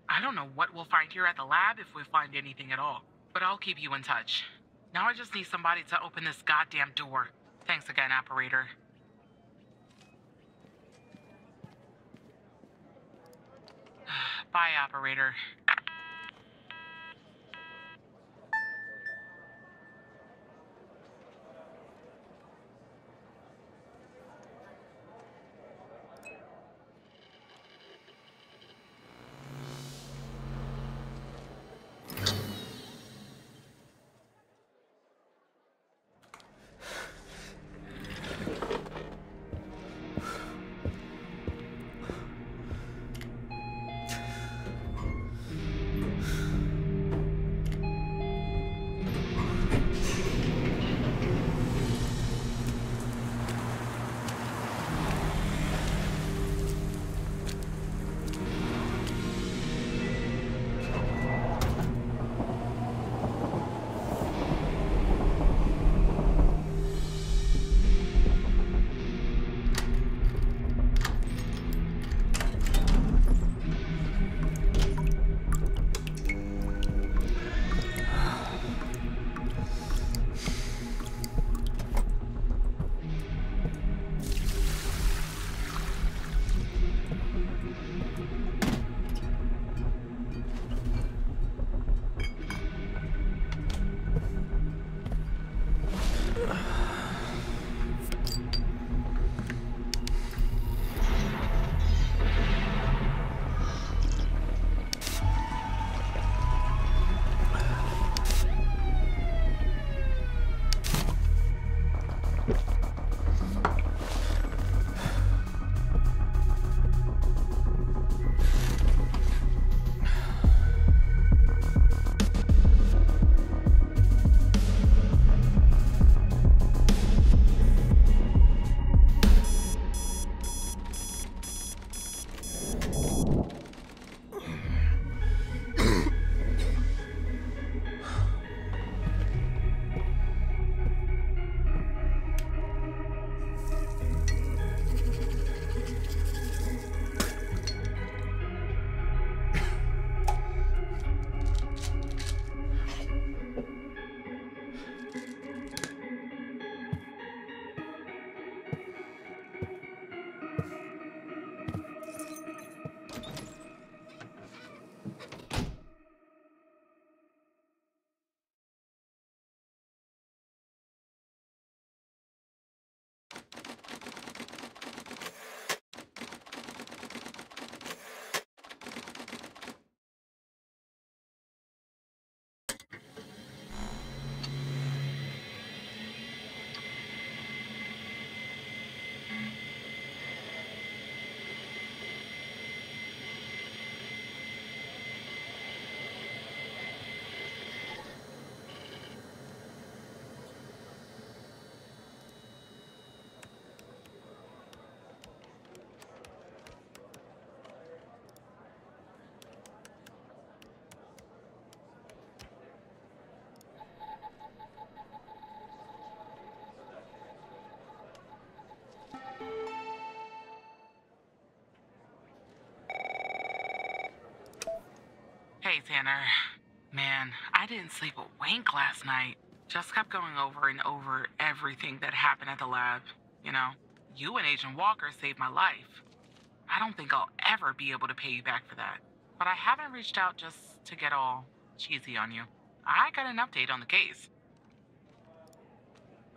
I don't know what we'll find here at the lab if we find anything at all, but I'll keep you in touch. Now I just need somebody to open this goddamn door. Thanks again, Operator. Bye, Operator. Okay, Tanner. Man, I didn't sleep a wink last night. Just kept going over and over everything that happened at the lab. You know, you and Agent Walker saved my life. I don't think I'll ever be able to pay you back for that. But I haven't reached out just to get all cheesy on you. I got an update on the case.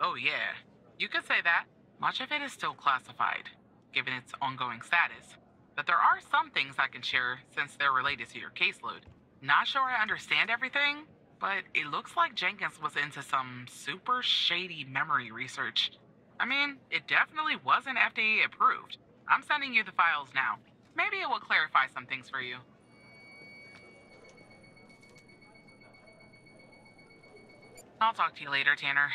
Oh yeah, you could say that. Much of it is still classified, given its ongoing status. But there are some things I can share since they're related to your caseload. Not sure I understand everything, but it looks like Jenkins was into some super shady memory research. I mean, it definitely wasn't FDA approved. I'm sending you the files now. Maybe it will clarify some things for you. I'll talk to you later, Tanner.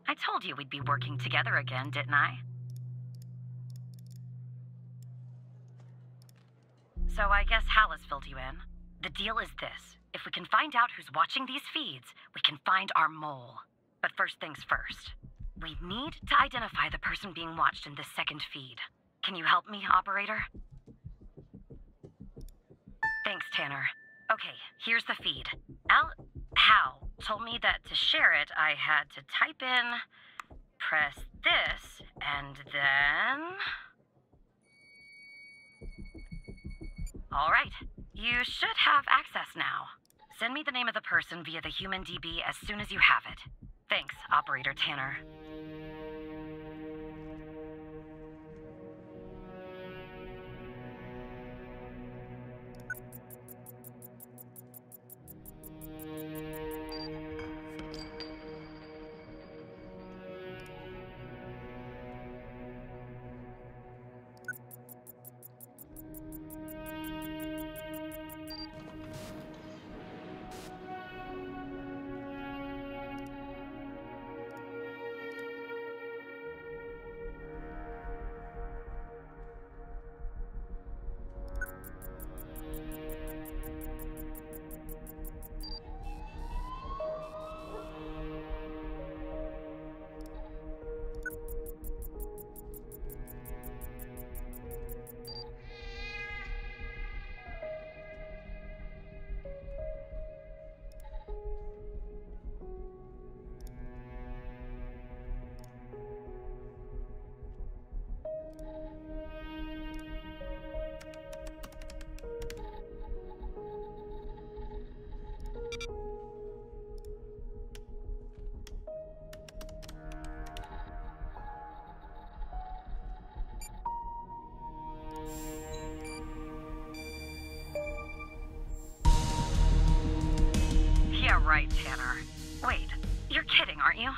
I told you we'd be working together again, didn't I? So I guess Hal has filled you in. The deal is this. If we can find out who's watching these feeds, we can find our mole. But first things first. We need to identify the person being watched in this second feed. Can you help me, operator? Thanks, Tanner. Okay, here's the feed. Hal told me that to share it, I had to type in, press this, and then... All right, you should have access now. Send me the name of the person via the HumanDB as soon as you have it. Thanks, Operator Tanner. right, Tanner. Wait, you're kidding, aren't you?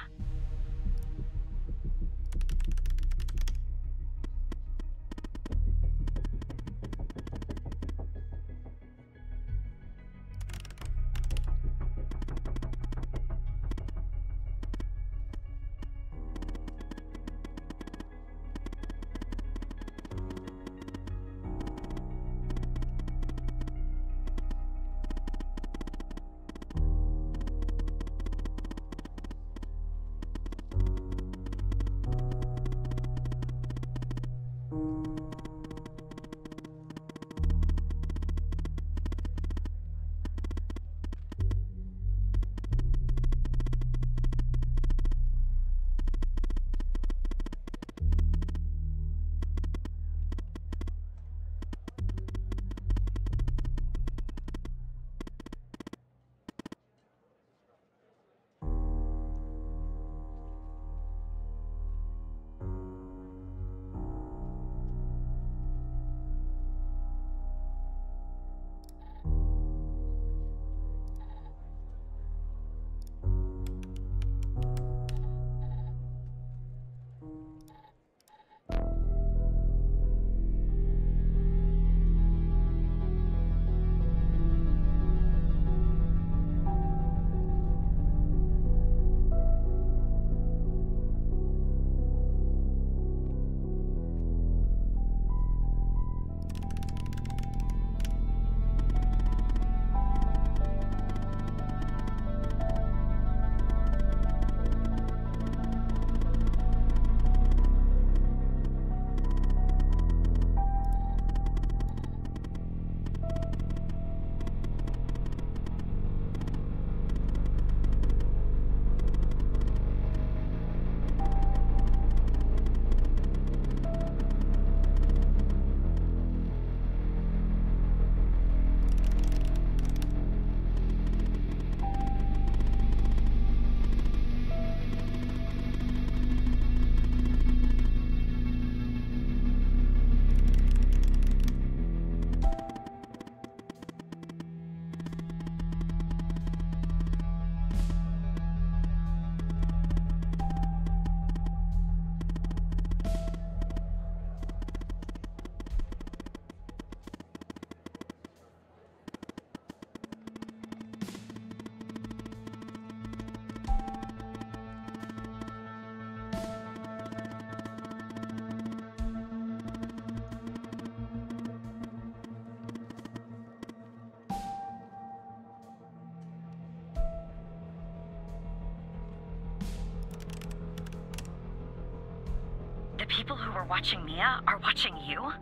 The people who were watching Mia are watching you?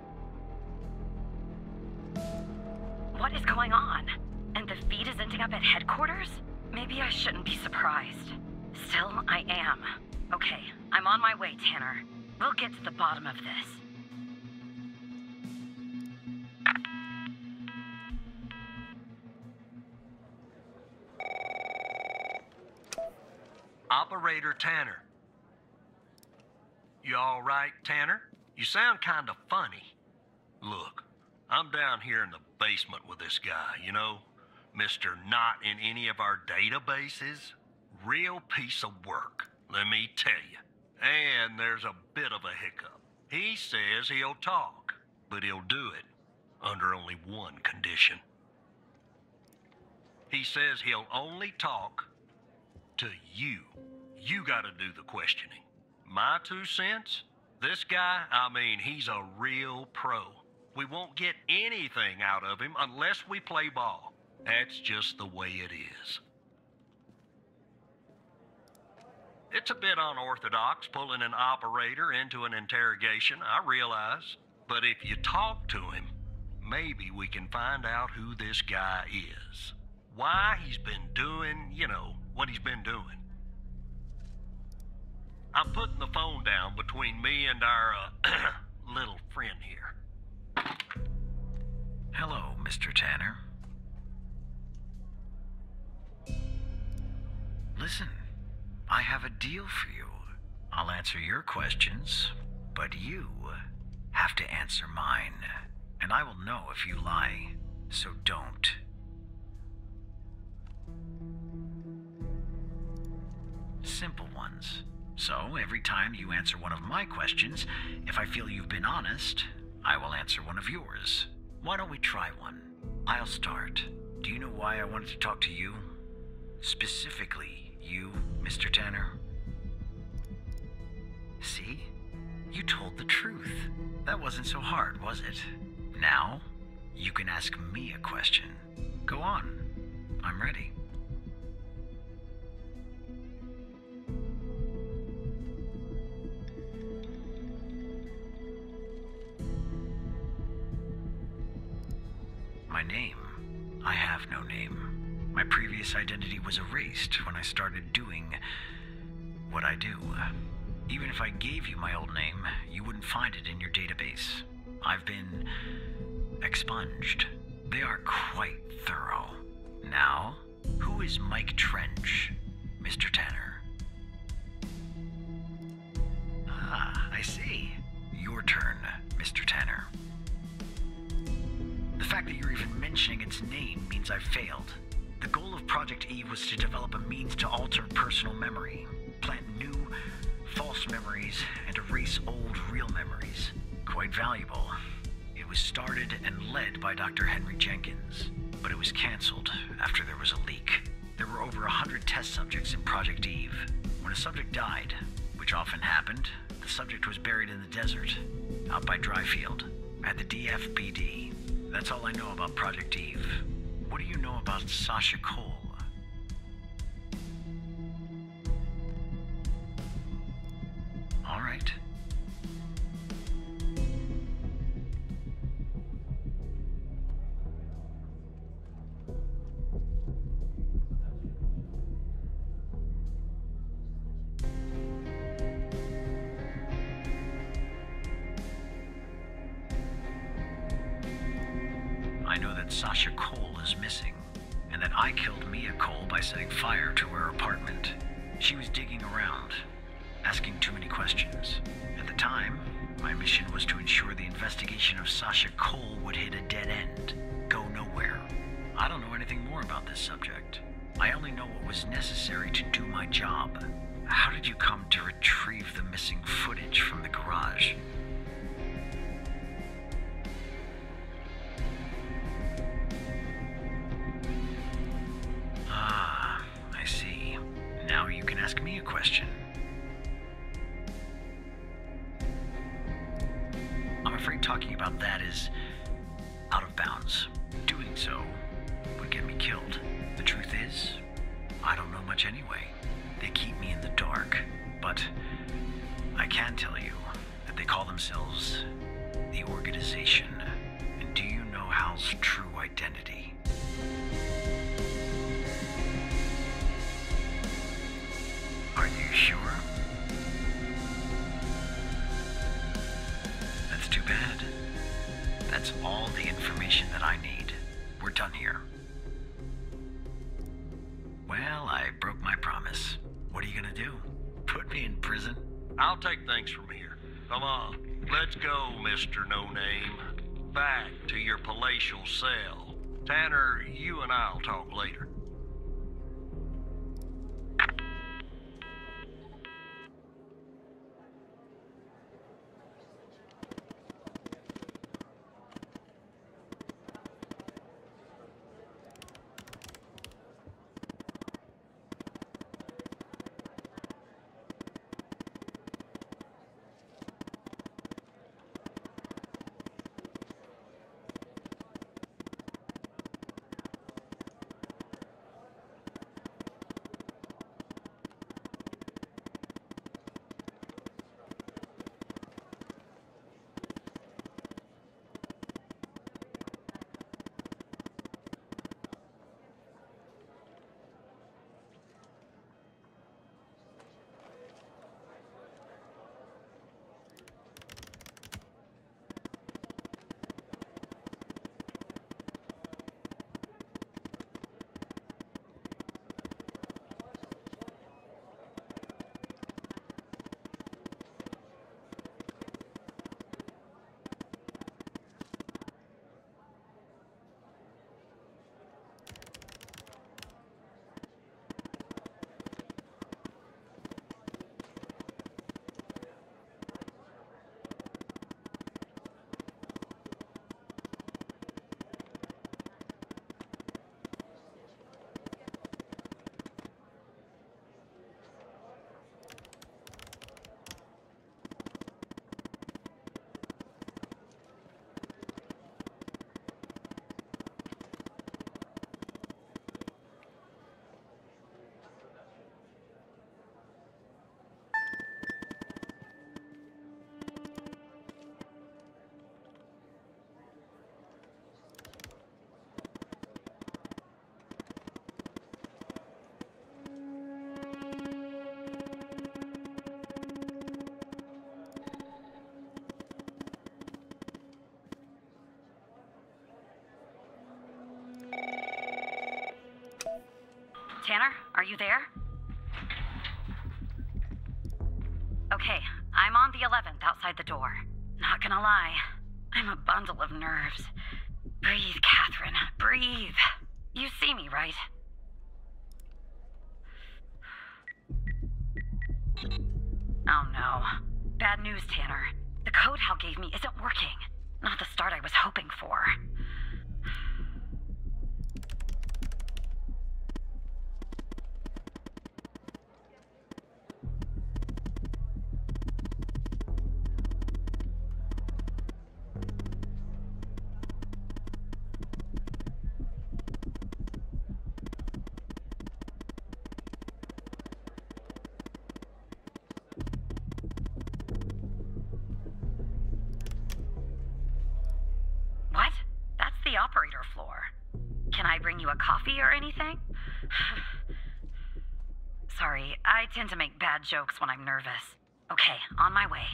What is going on? And the feed is ending up at headquarters? Maybe I shouldn't be surprised. Still, I am. Okay, I'm on my way, Tanner. We'll get to the bottom of this. Operator Tanner. You all right, Tanner? You sound kind of funny. Look, I'm down here in the basement with this guy, you know, Mr. Not in any of our databases. Real piece of work, let me tell you. And there's a bit of a hiccup. He says he'll talk, but he'll do it under only one condition. He says he'll only talk to you. You gotta do the questioning. My 2 cents? This guy, I mean, he's a real pro. We won't get anything out of him unless we play ball. That's just the way it is. It's a bit unorthodox pulling an operator into an interrogation, I realize. But if you talk to him, maybe we can find out who this guy is. Why he's been doing, you know, what he's been doing. I'm putting the phone down between me and our, little friend here. Hello, Mr. Tanner. Listen, I have a deal for you. I'll answer your questions, but you have to answer mine. And I will know if you lie, so don't. simple ones. So, every time you answer one of my questions, if I feel you've been honest, I will answer one of yours. Why don't we try one? I'll start. Do you know why I wanted to talk to you? Specifically, you, Mr. Tanner? See? You told the truth. That wasn't so hard, was it? Now, you can ask me a question. Go on. I'm ready. My name? I have no name. My previous identity was erased when I started doing what I do. Even if I gave you my old name, you wouldn't find it in your database. I've been expunged. They are quite thorough. Now, who is Mike Trench, Mr. Tanner? Ah, I see. Your turn, Mr. Tanner. The fact that you're even mentioning its name means I've failed. The goal of Project Eve was to develop a means to alter personal memory, plant new, false memories, and erase old, real memories. Quite valuable. It was started and led by Dr. Henry Jenkins, but it was canceled after there was a leak. There were over 100 test subjects in Project Eve. When a subject died, which often happened, the subject was buried in the desert, out by Dryfield, at the DFPD. That's all I know about Project Eve. What do you know about Sasha Cole? All right. I know that Sasha Cole is missing, and that I killed Mia Cole by setting fire to her apartment. She was digging around, asking too many questions. At the time, my mission was to ensure the investigation of Sasha Cole would hit a dead end, go nowhere. I don't know anything more about this subject. I only know what was necessary to do my job. How did you come to retrieve the missing footage from the garage? Ah, I see. Now you can ask me a question. I'm afraid talking about that is out of bounds. Doing so would get me killed. The truth is, I don't know much anyway. They keep me in the dark, but I can tell you that they call themselves the Organization. And do you know Hal's true identity? Are you sure? That's too bad. That's all the information that I need. We're done here. Well, I broke my promise. What are you gonna do? Put me in prison? I'll take things from here. Come on, let's go, Mr. No Name. Back to your palatial cell. Tanner, you and I'll talk later. Tanner, are you there? Okay, I'm on the 11th outside the door. Not gonna lie, I'm a bundle of nerves. Breathe, Catherine, breathe. You see me, right? Oh no. Bad news, Tanner. The code Hal gave me isn't working. Not the start I was hoping for. Operator floor. Can I bring you a coffee or anything? Sorry, I tend to make bad jokes when I'm nervous. Okay, on my way.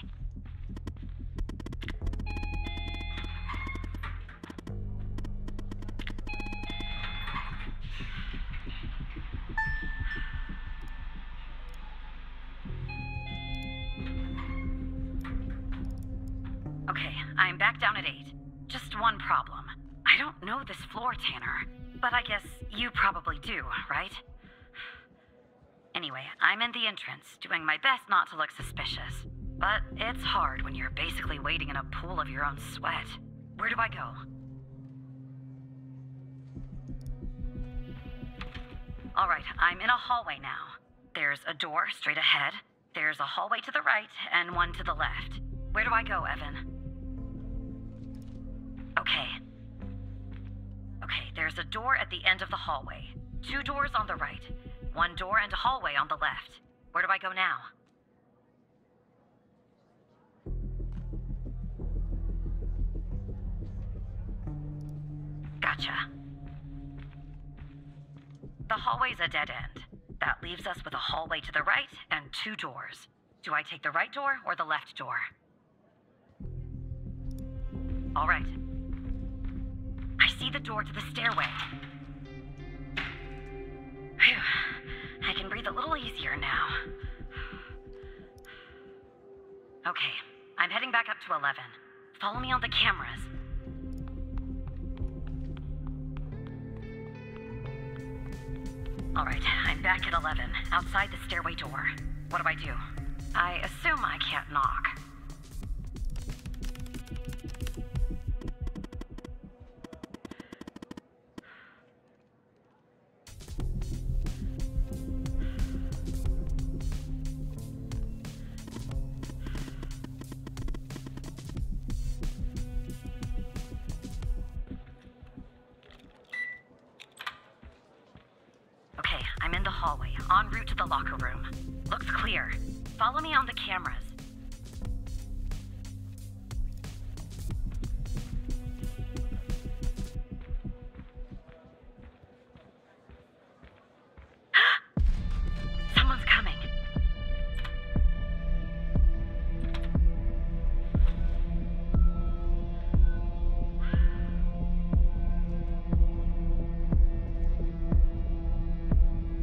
Okay, I'm back down at 8. Just one problem. I don't know this floor, Tanner, but I guess you probably do, right? Anyway, I'm in the entrance, doing my best not to look suspicious. But it's hard when you're basically wading in a pool of your own sweat. Where do I go? Alright, I'm in a hallway now. There's a door straight ahead, there's a hallway to the right, and one to the left. Where do I go, Evan? Okay. Okay, there's a door at the end of the hallway. 2 doors on the right. 1 door and a hallway on the left. Where do I go now? Gotcha. The hallway's a dead end. That leaves us with a hallway to the right and 2 doors. Do I take the right door or the left door? All right. I see the door to the stairway. Phew. I can breathe a little easier now. Okay, I'm heading back up to 11. Follow me on the cameras. All right, I'm back at 11, outside the stairway door. What do I do? I assume I can't knock. I'm in the hallway, en route to the locker room. Looks clear. Follow me on the cameras. Someone's coming.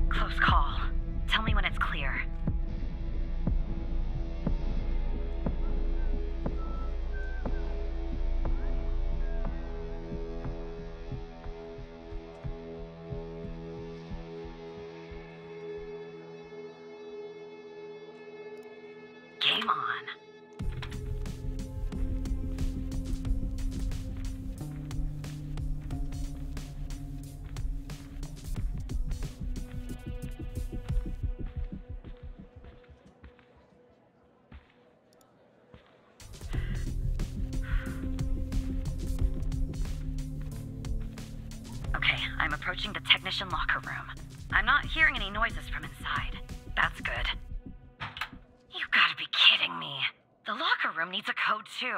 Close call. Tell me when it's clear. Game on. Okay, I'm approaching the technician locker room. I'm not hearing any noises from inside. That's good. You gotta be kidding me. The locker room needs a code too.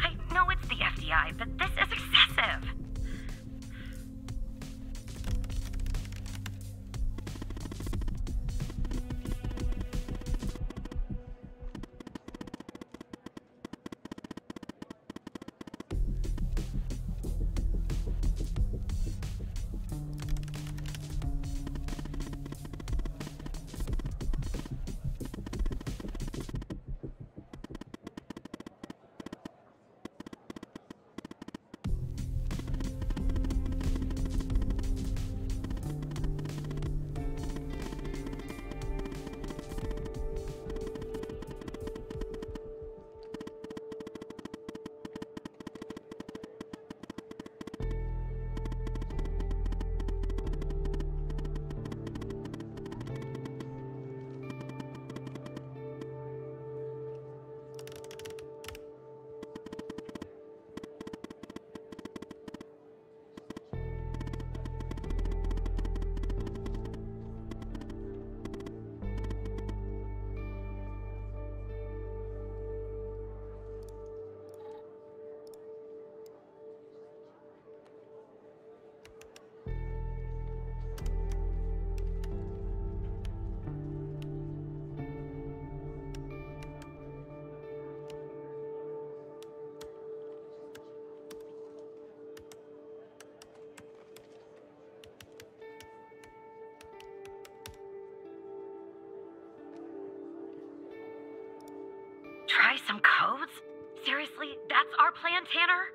I know it's the FDI, but this is excessive. codes? Seriously, that's our plan, Tanner?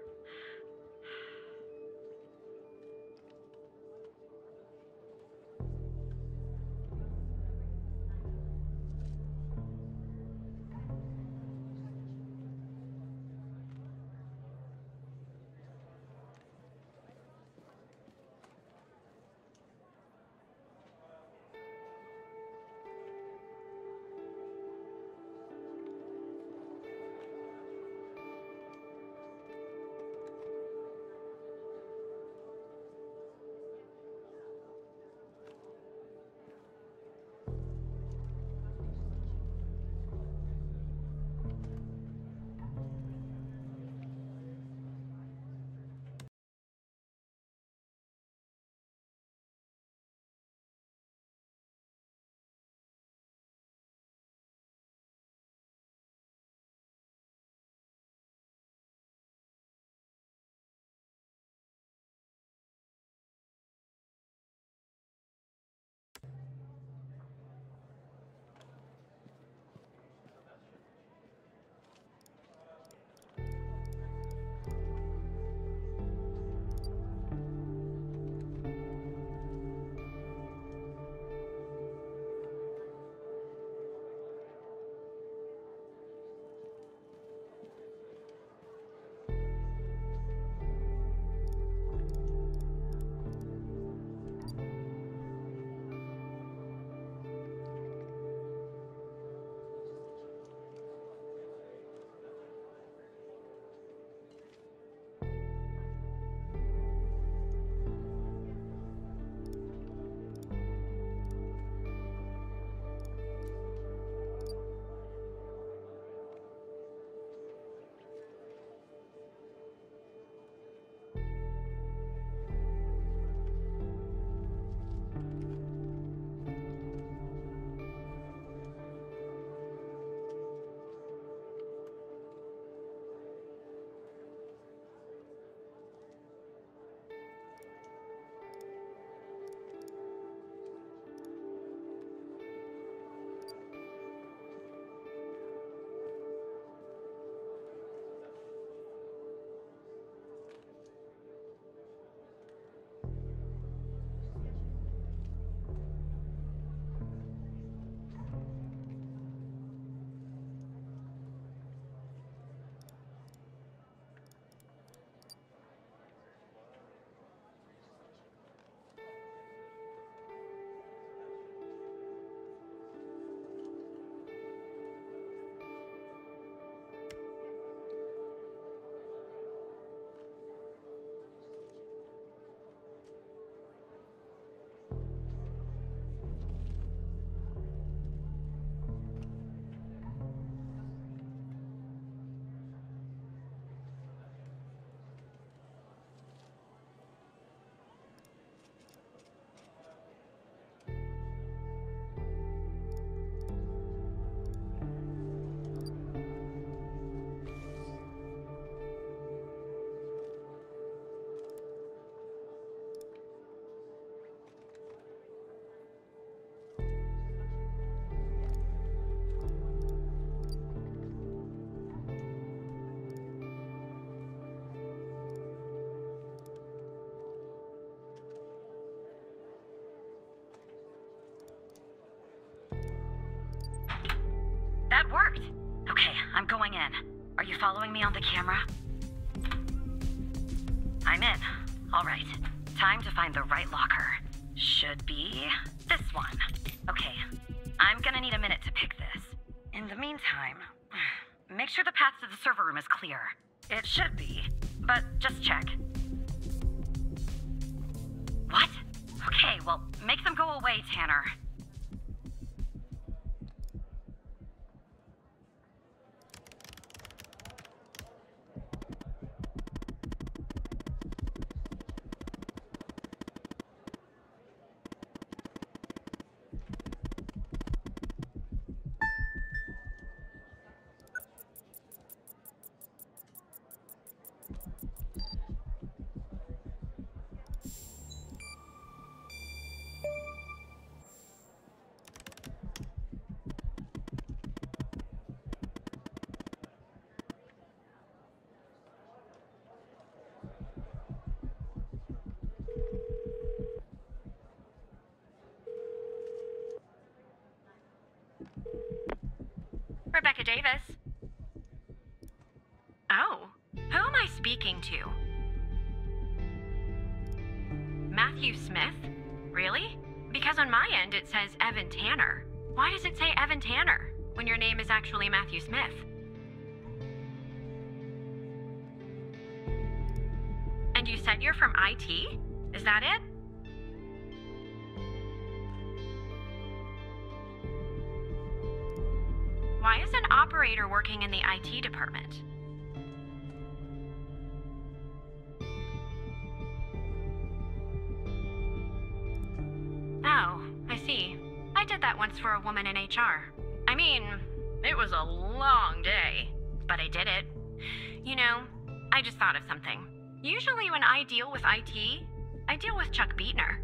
That worked! Okay, I'm going in. Are you following me on the camera? I'm in. Alright. Time to find the right locker. Should be this one. Okay. I'm gonna need a minute to pick this. In the meantime, make sure the path to the server room is clear. It should be, but just check. What? Okay, well, make them go away, Tanner. Rebecca Davis. Oh, who am I speaking to? Matthew Smith? Really? Because on my end it says Evan Tanner. Why does it say Evan Tanner when your name is actually Matthew Smith? And you said you're from IT? Is that it? Why is an operator working in the IT department? Oh, I see. I did that once for a woman in HR. I mean, it was a long day, but I did it. You know, I just thought of something. Usually when I deal with IT, I deal with Chuck Beatner.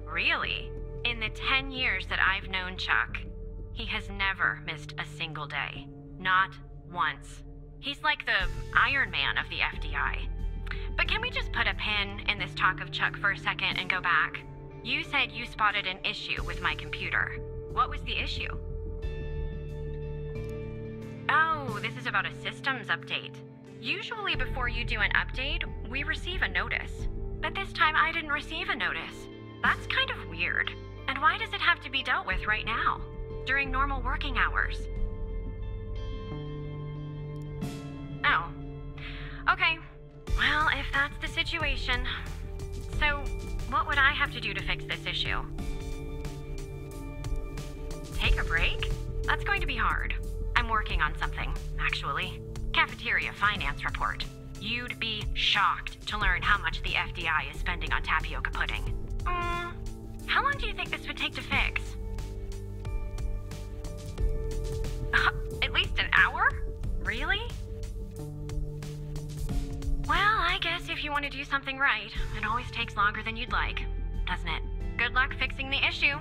Really? In the 10 years that I've known Chuck, he has never missed a single day. Not once. He's like the Iron Man of the FDI. But can we just put a pin in this talk of Chuck for a second and go back? You said you spotted an issue with my computer. What was the issue? Oh, this is about a systems update. Usually before you do an update, we receive a notice. But this time I didn't receive a notice. That's kind of weird. And why does it have to be dealt with right now? During normal working hours? Oh. Okay. Well, if that's the situation. So, what would I have to do to fix this issue? Take a break? That's going to be hard. I'm working on something, actually. Cafeteria finance report. You'd be shocked to learn how much the FDI is spending on tapioca pudding. How long do you think this would take to fix? At least an hour? Really? Well, I guess if you want to do something right, it always takes longer than you'd like, doesn't it? Good luck fixing the issue.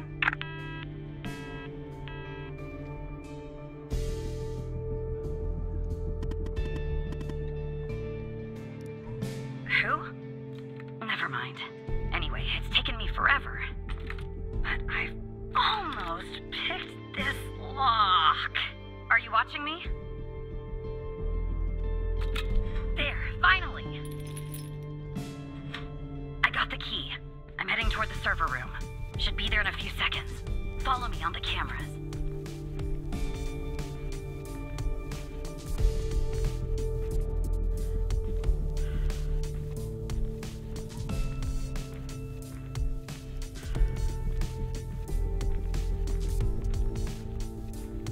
Who? Never mind. Anyway, it's taken me forever. But I've almost picked this lock. Are you watching me? There, finally! I got the key. I'm heading toward the server room. Should be there in a few seconds. Follow me on the cameras.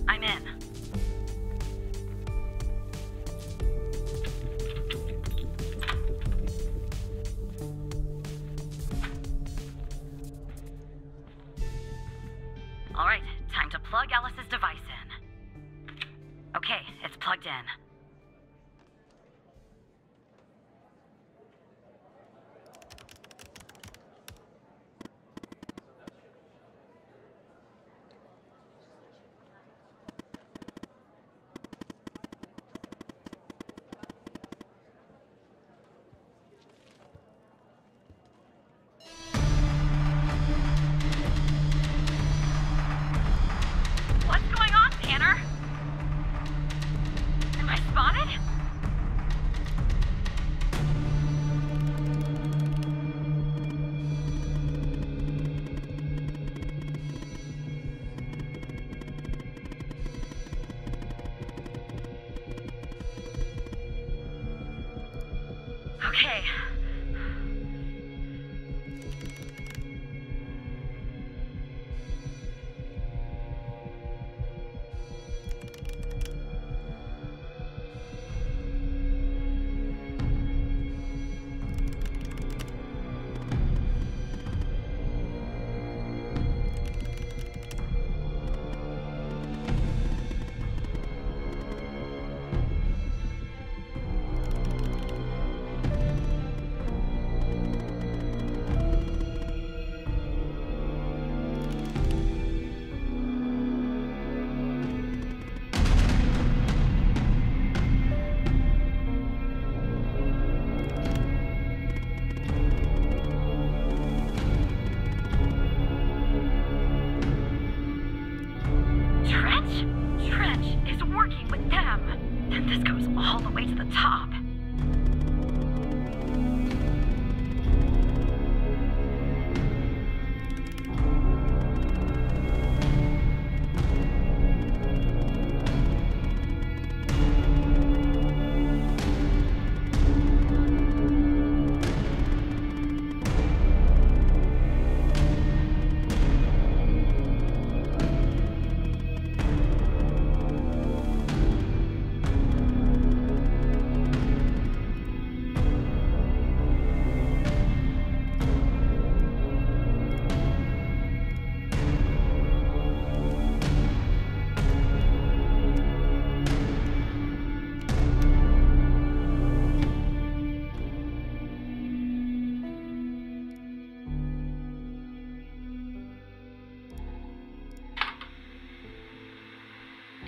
I'm in. All right, time to plug Alice's device in. Okay, it's plugged in. What's going on, Tanner? Am I spotted? Okay. steps all the way to the top.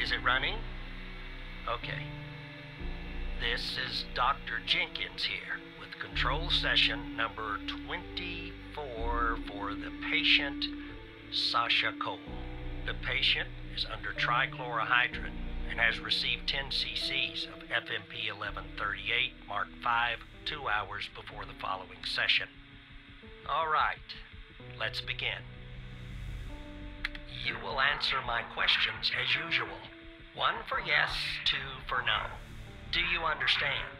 Is it running? Okay. This is Dr. Jenkins here with control session number 24 for the patient Sasha Cole. The patient is under trichlorohydrin and has received 10 cc's of FMP 1138 Mark V 2 hours before the following session. All right, let's begin. You will answer my questions as usual. 1 for yes, 2 for no. Do you understand?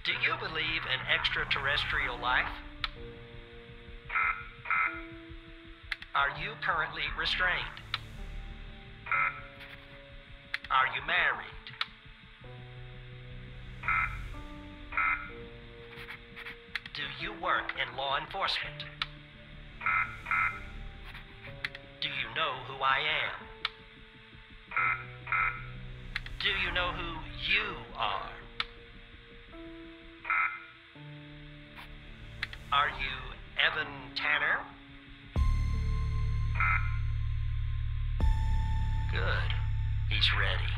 Do you believe in extraterrestrial life? Are you currently restrained? Are you married? Do you work in law enforcement? Do you know who I am? Do you know who you are? Are you Evan Tanner? Good. He's ready.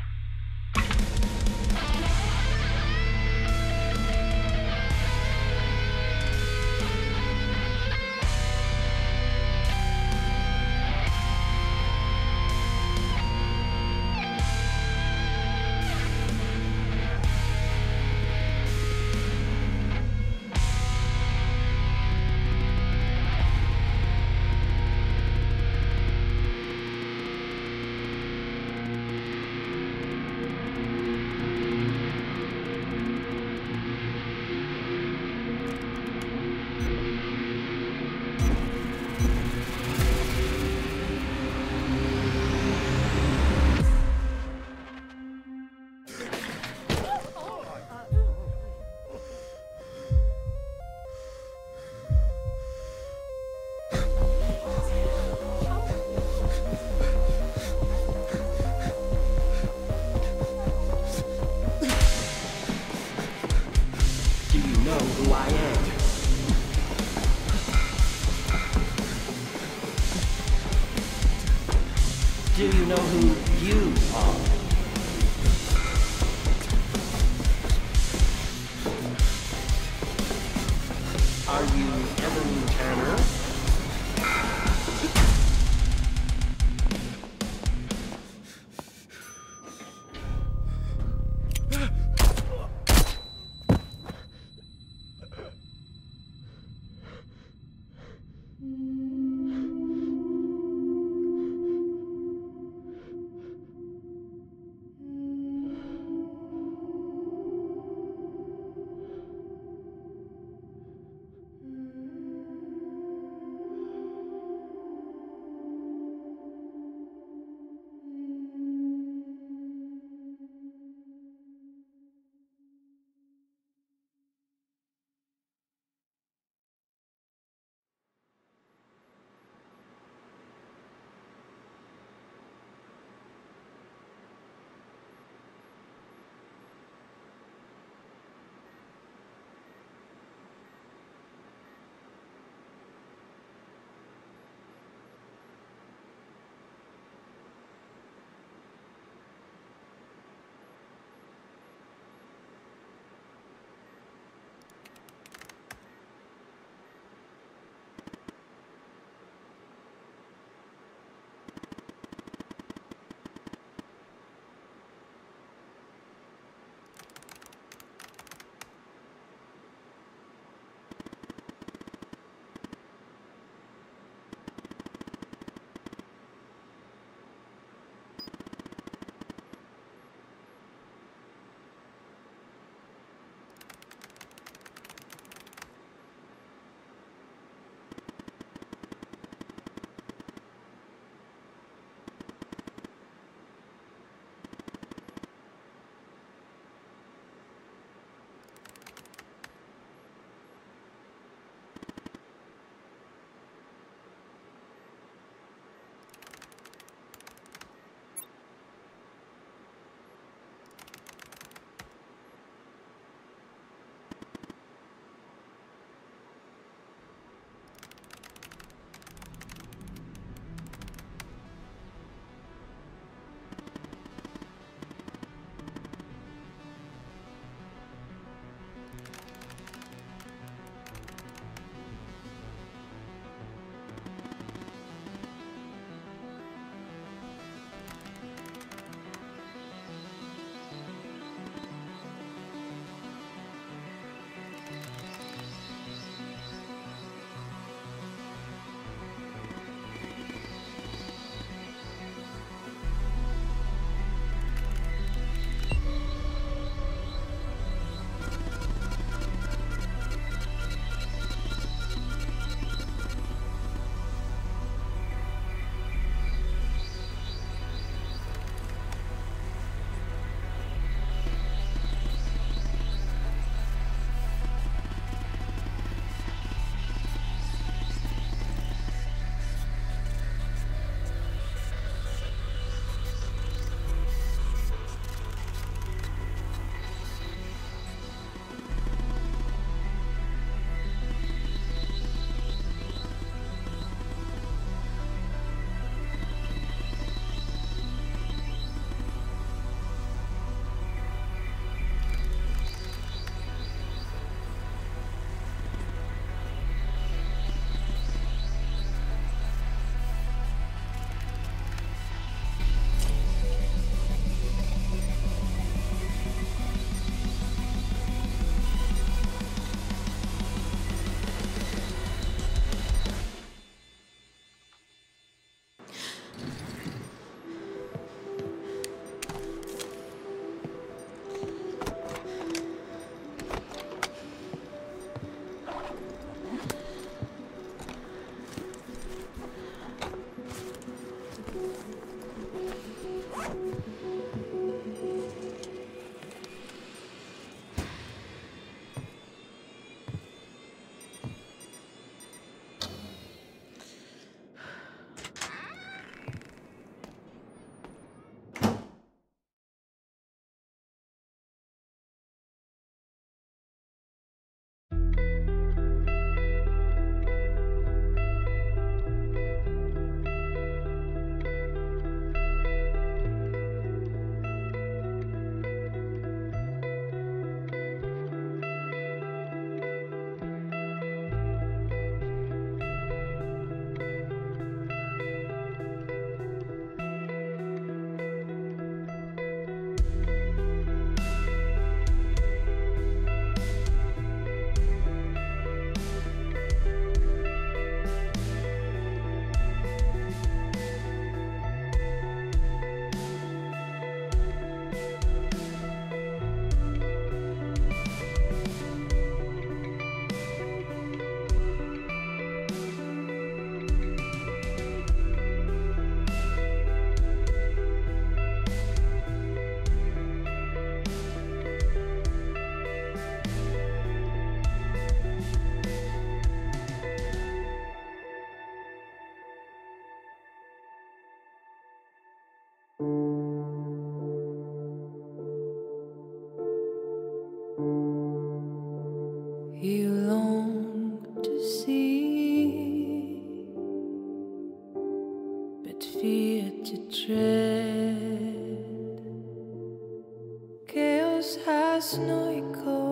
voice has no echo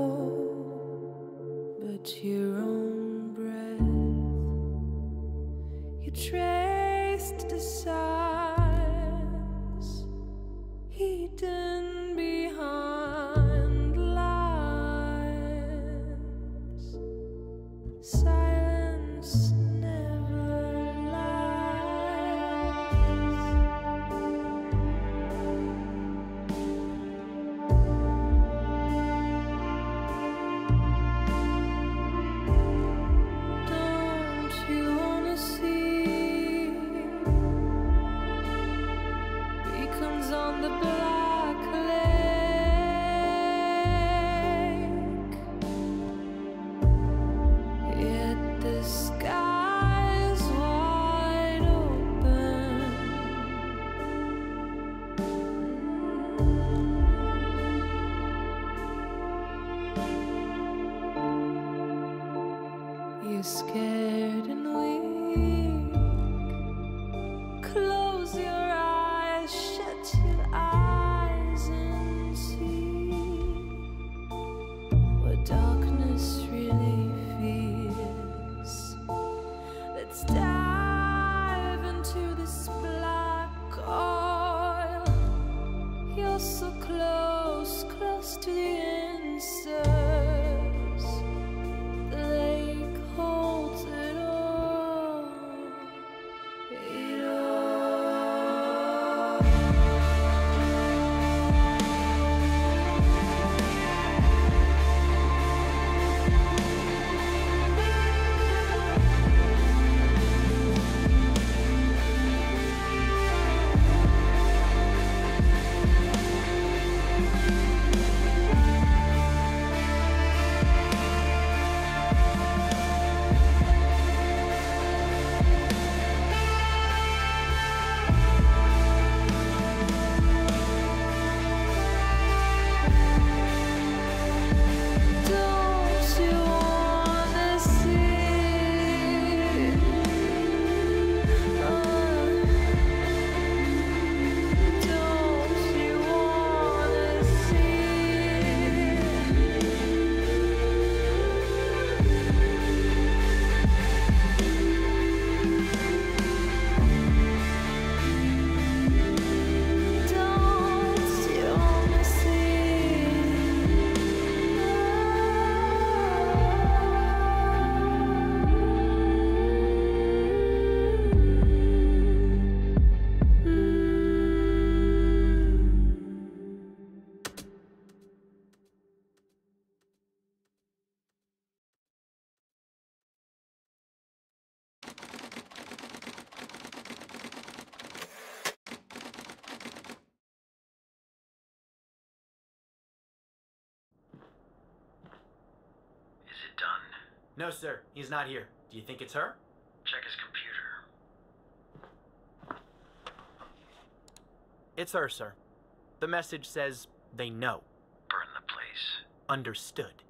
but your own breath. You traced the signs hidden behind lines. Silence never lies. Don't you wanna see beacons on the black lake? Yet the sky's wide open. You're scared and weak. Close your eyes, shut your eyes and see what darkness really feels. Let's dive into this black oil. You're so close, close to the answers. The lake holds it all. It all. Don't you wanna see? Don't you wanna see? Don't you wanna Is it done? No, sir. He's not here. Do you think it's her? Check his computer. It's her, sir. The message says they know. Burn the place. Understood.